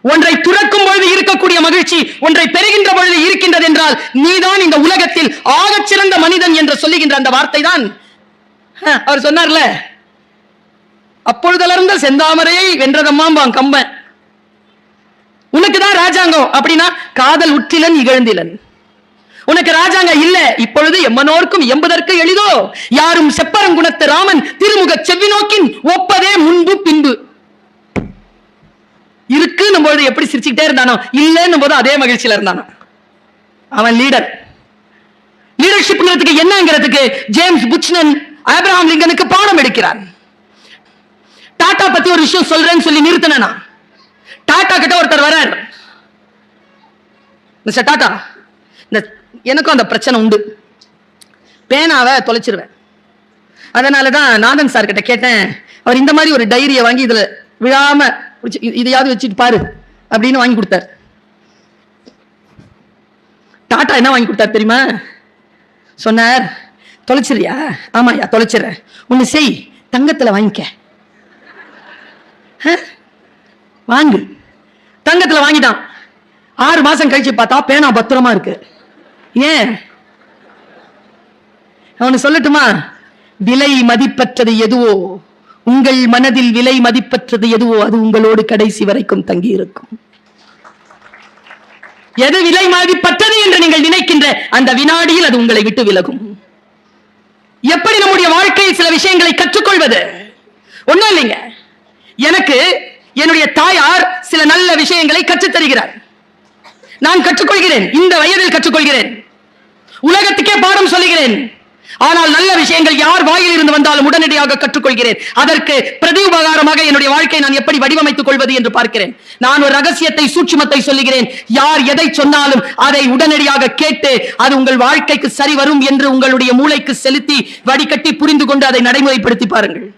[SPEAKER 1] ஒன்றை துறக்கும் பொழுது இருக்கக்கூடிய மகிழ்ச்சி ஒன்றை பெறுகின்ற பொழுது இருக்கின்றது என்றால் நீதான் இந்த உலகத்தில் ஆகச் சிறந்த மனிதன் என்று சொல்லுகின்ற அந்த வார்த்தை தான் அவர் சொன்னார்ல, அப்பொழுதலர்ந்த செந்தாமரையை வென்றதம்மாம் கம்பன், உனக்குதான் ராஜாங்கம் அப்படின்னா காதல் உற்றிலன் இகழ்ந்திலன். உனக்கு ராஜாங்க இல்ல, இப்பொழுது எம்மனோர்க்கும் எம்பதற்கு எளிதோ, யாரும் செப்பரங்குணத்து ராமன் திருமுக செவ்வி நோக்கின் ஒப்பதே முன்பு பின்பு. இருக்குன்னும் போது எப்படி சிரிச்சுக்கிட்டே இருந்தானோ, இல்லன்னும் போது அதே மகிழ்ச்சியில இருந்தானோ. அவன் லீடர். லீடர்ஷிப்ங்கிறதுக்கு என்னங்கிறதுக்கு ஜேம்ஸ் புச்னன் ஆபிரகாம் லிங்கனுக்கு பாடம் எடுக்கிறான். டாடா பத்தி ஒரு விஷயம் சொல்றேன்னு சொல்லி நிறுத்தினா, டாடா கிட்ட ஒருத்தர் வர்றார். மிஸ்டர் டாடா, எனக்கும் அந்த பிரச்சனை உண்டு, பேனாவை தொலைச்சிருவேன். அதனாலதான் நாதன் சார் கிட்ட கேட்டேன், அவர் இந்த மாதிரி ஒரு டைரியை வாங்கி இதுல விழாம இதையாவது வச்சுட்டு பாரு அப்படின்னு வாங்கி கொடுத்தார். டாடா என்ன வாங்கி கொடுத்தார் தெரியுமா? சொன்னார், தொலைச்சிரியா? ஆமாயா தொலைச்சிடுறேன், ஒண்ணு செய், தங்கத்துல வாங்கிக்க. வாங்கு. தங்கத்துல வாங்கிட்டான். 6 மாசம் கழிச்சு பார்த்தா பேனா பத்திரமா இருக்கு. ஏன்? அவனு சொல்லட்டுமா? விலை மதிப்பற்றது எதுவோ, உங்கள் மனதில் விலை மதிப்பற்றது எதுவோ அது உங்களோடு கடைசி வரைக்கும் தங்கி இருக்கும். எது விலை மதிப்பற்றது என்று நீங்கள் நினைக்கின்ற அந்த வினாடியில் அது உங்களை விட்டு விலகும். எப்படி நம்முடைய வாழ்க்கையில் சில விஷயங்களை கற்றுக்கொள்வது? ஒண்ணும் இல்லைங்க, எனக்கு என்னுடைய தாயார் சில நல்ல விஷயங்களை கற்றுத் தருகிறார். நான் கற்றுக்கொள்கிறேன், இந்த வயதில் கற்றுக்கொள்கிறேன், உலகத்துக்கே பாடம் சொல்லுகிறேன். ஆனால் நல்ல விஷயங்கள் யார் வாயில் இருந்து வந்தாலும் உடனடியாக கற்றுக்கொள்கிறேன். அதற்கு பிரதி உபகாரமாக என்னுடைய வாழ்க்கை நான் எப்படி வடிவமைத்துக் கொள்வது என்று பார்க்கிறேன். நான் ஒரு ரகசியத்தை, சூட்சுமத்தை சொல்லுகிறேன். யார் எதை சொன்னாலும் அதை உடனடியாக கேட்டு அது உங்கள் வாழ்க்கைக்கு சரி வரும் என்று உங்களுடைய மூளைக்கு செலுத்தி வடிகட்டி புரிந்து கொண்டு அதை நடைமுறைப்படுத்தி பாருங்கள்.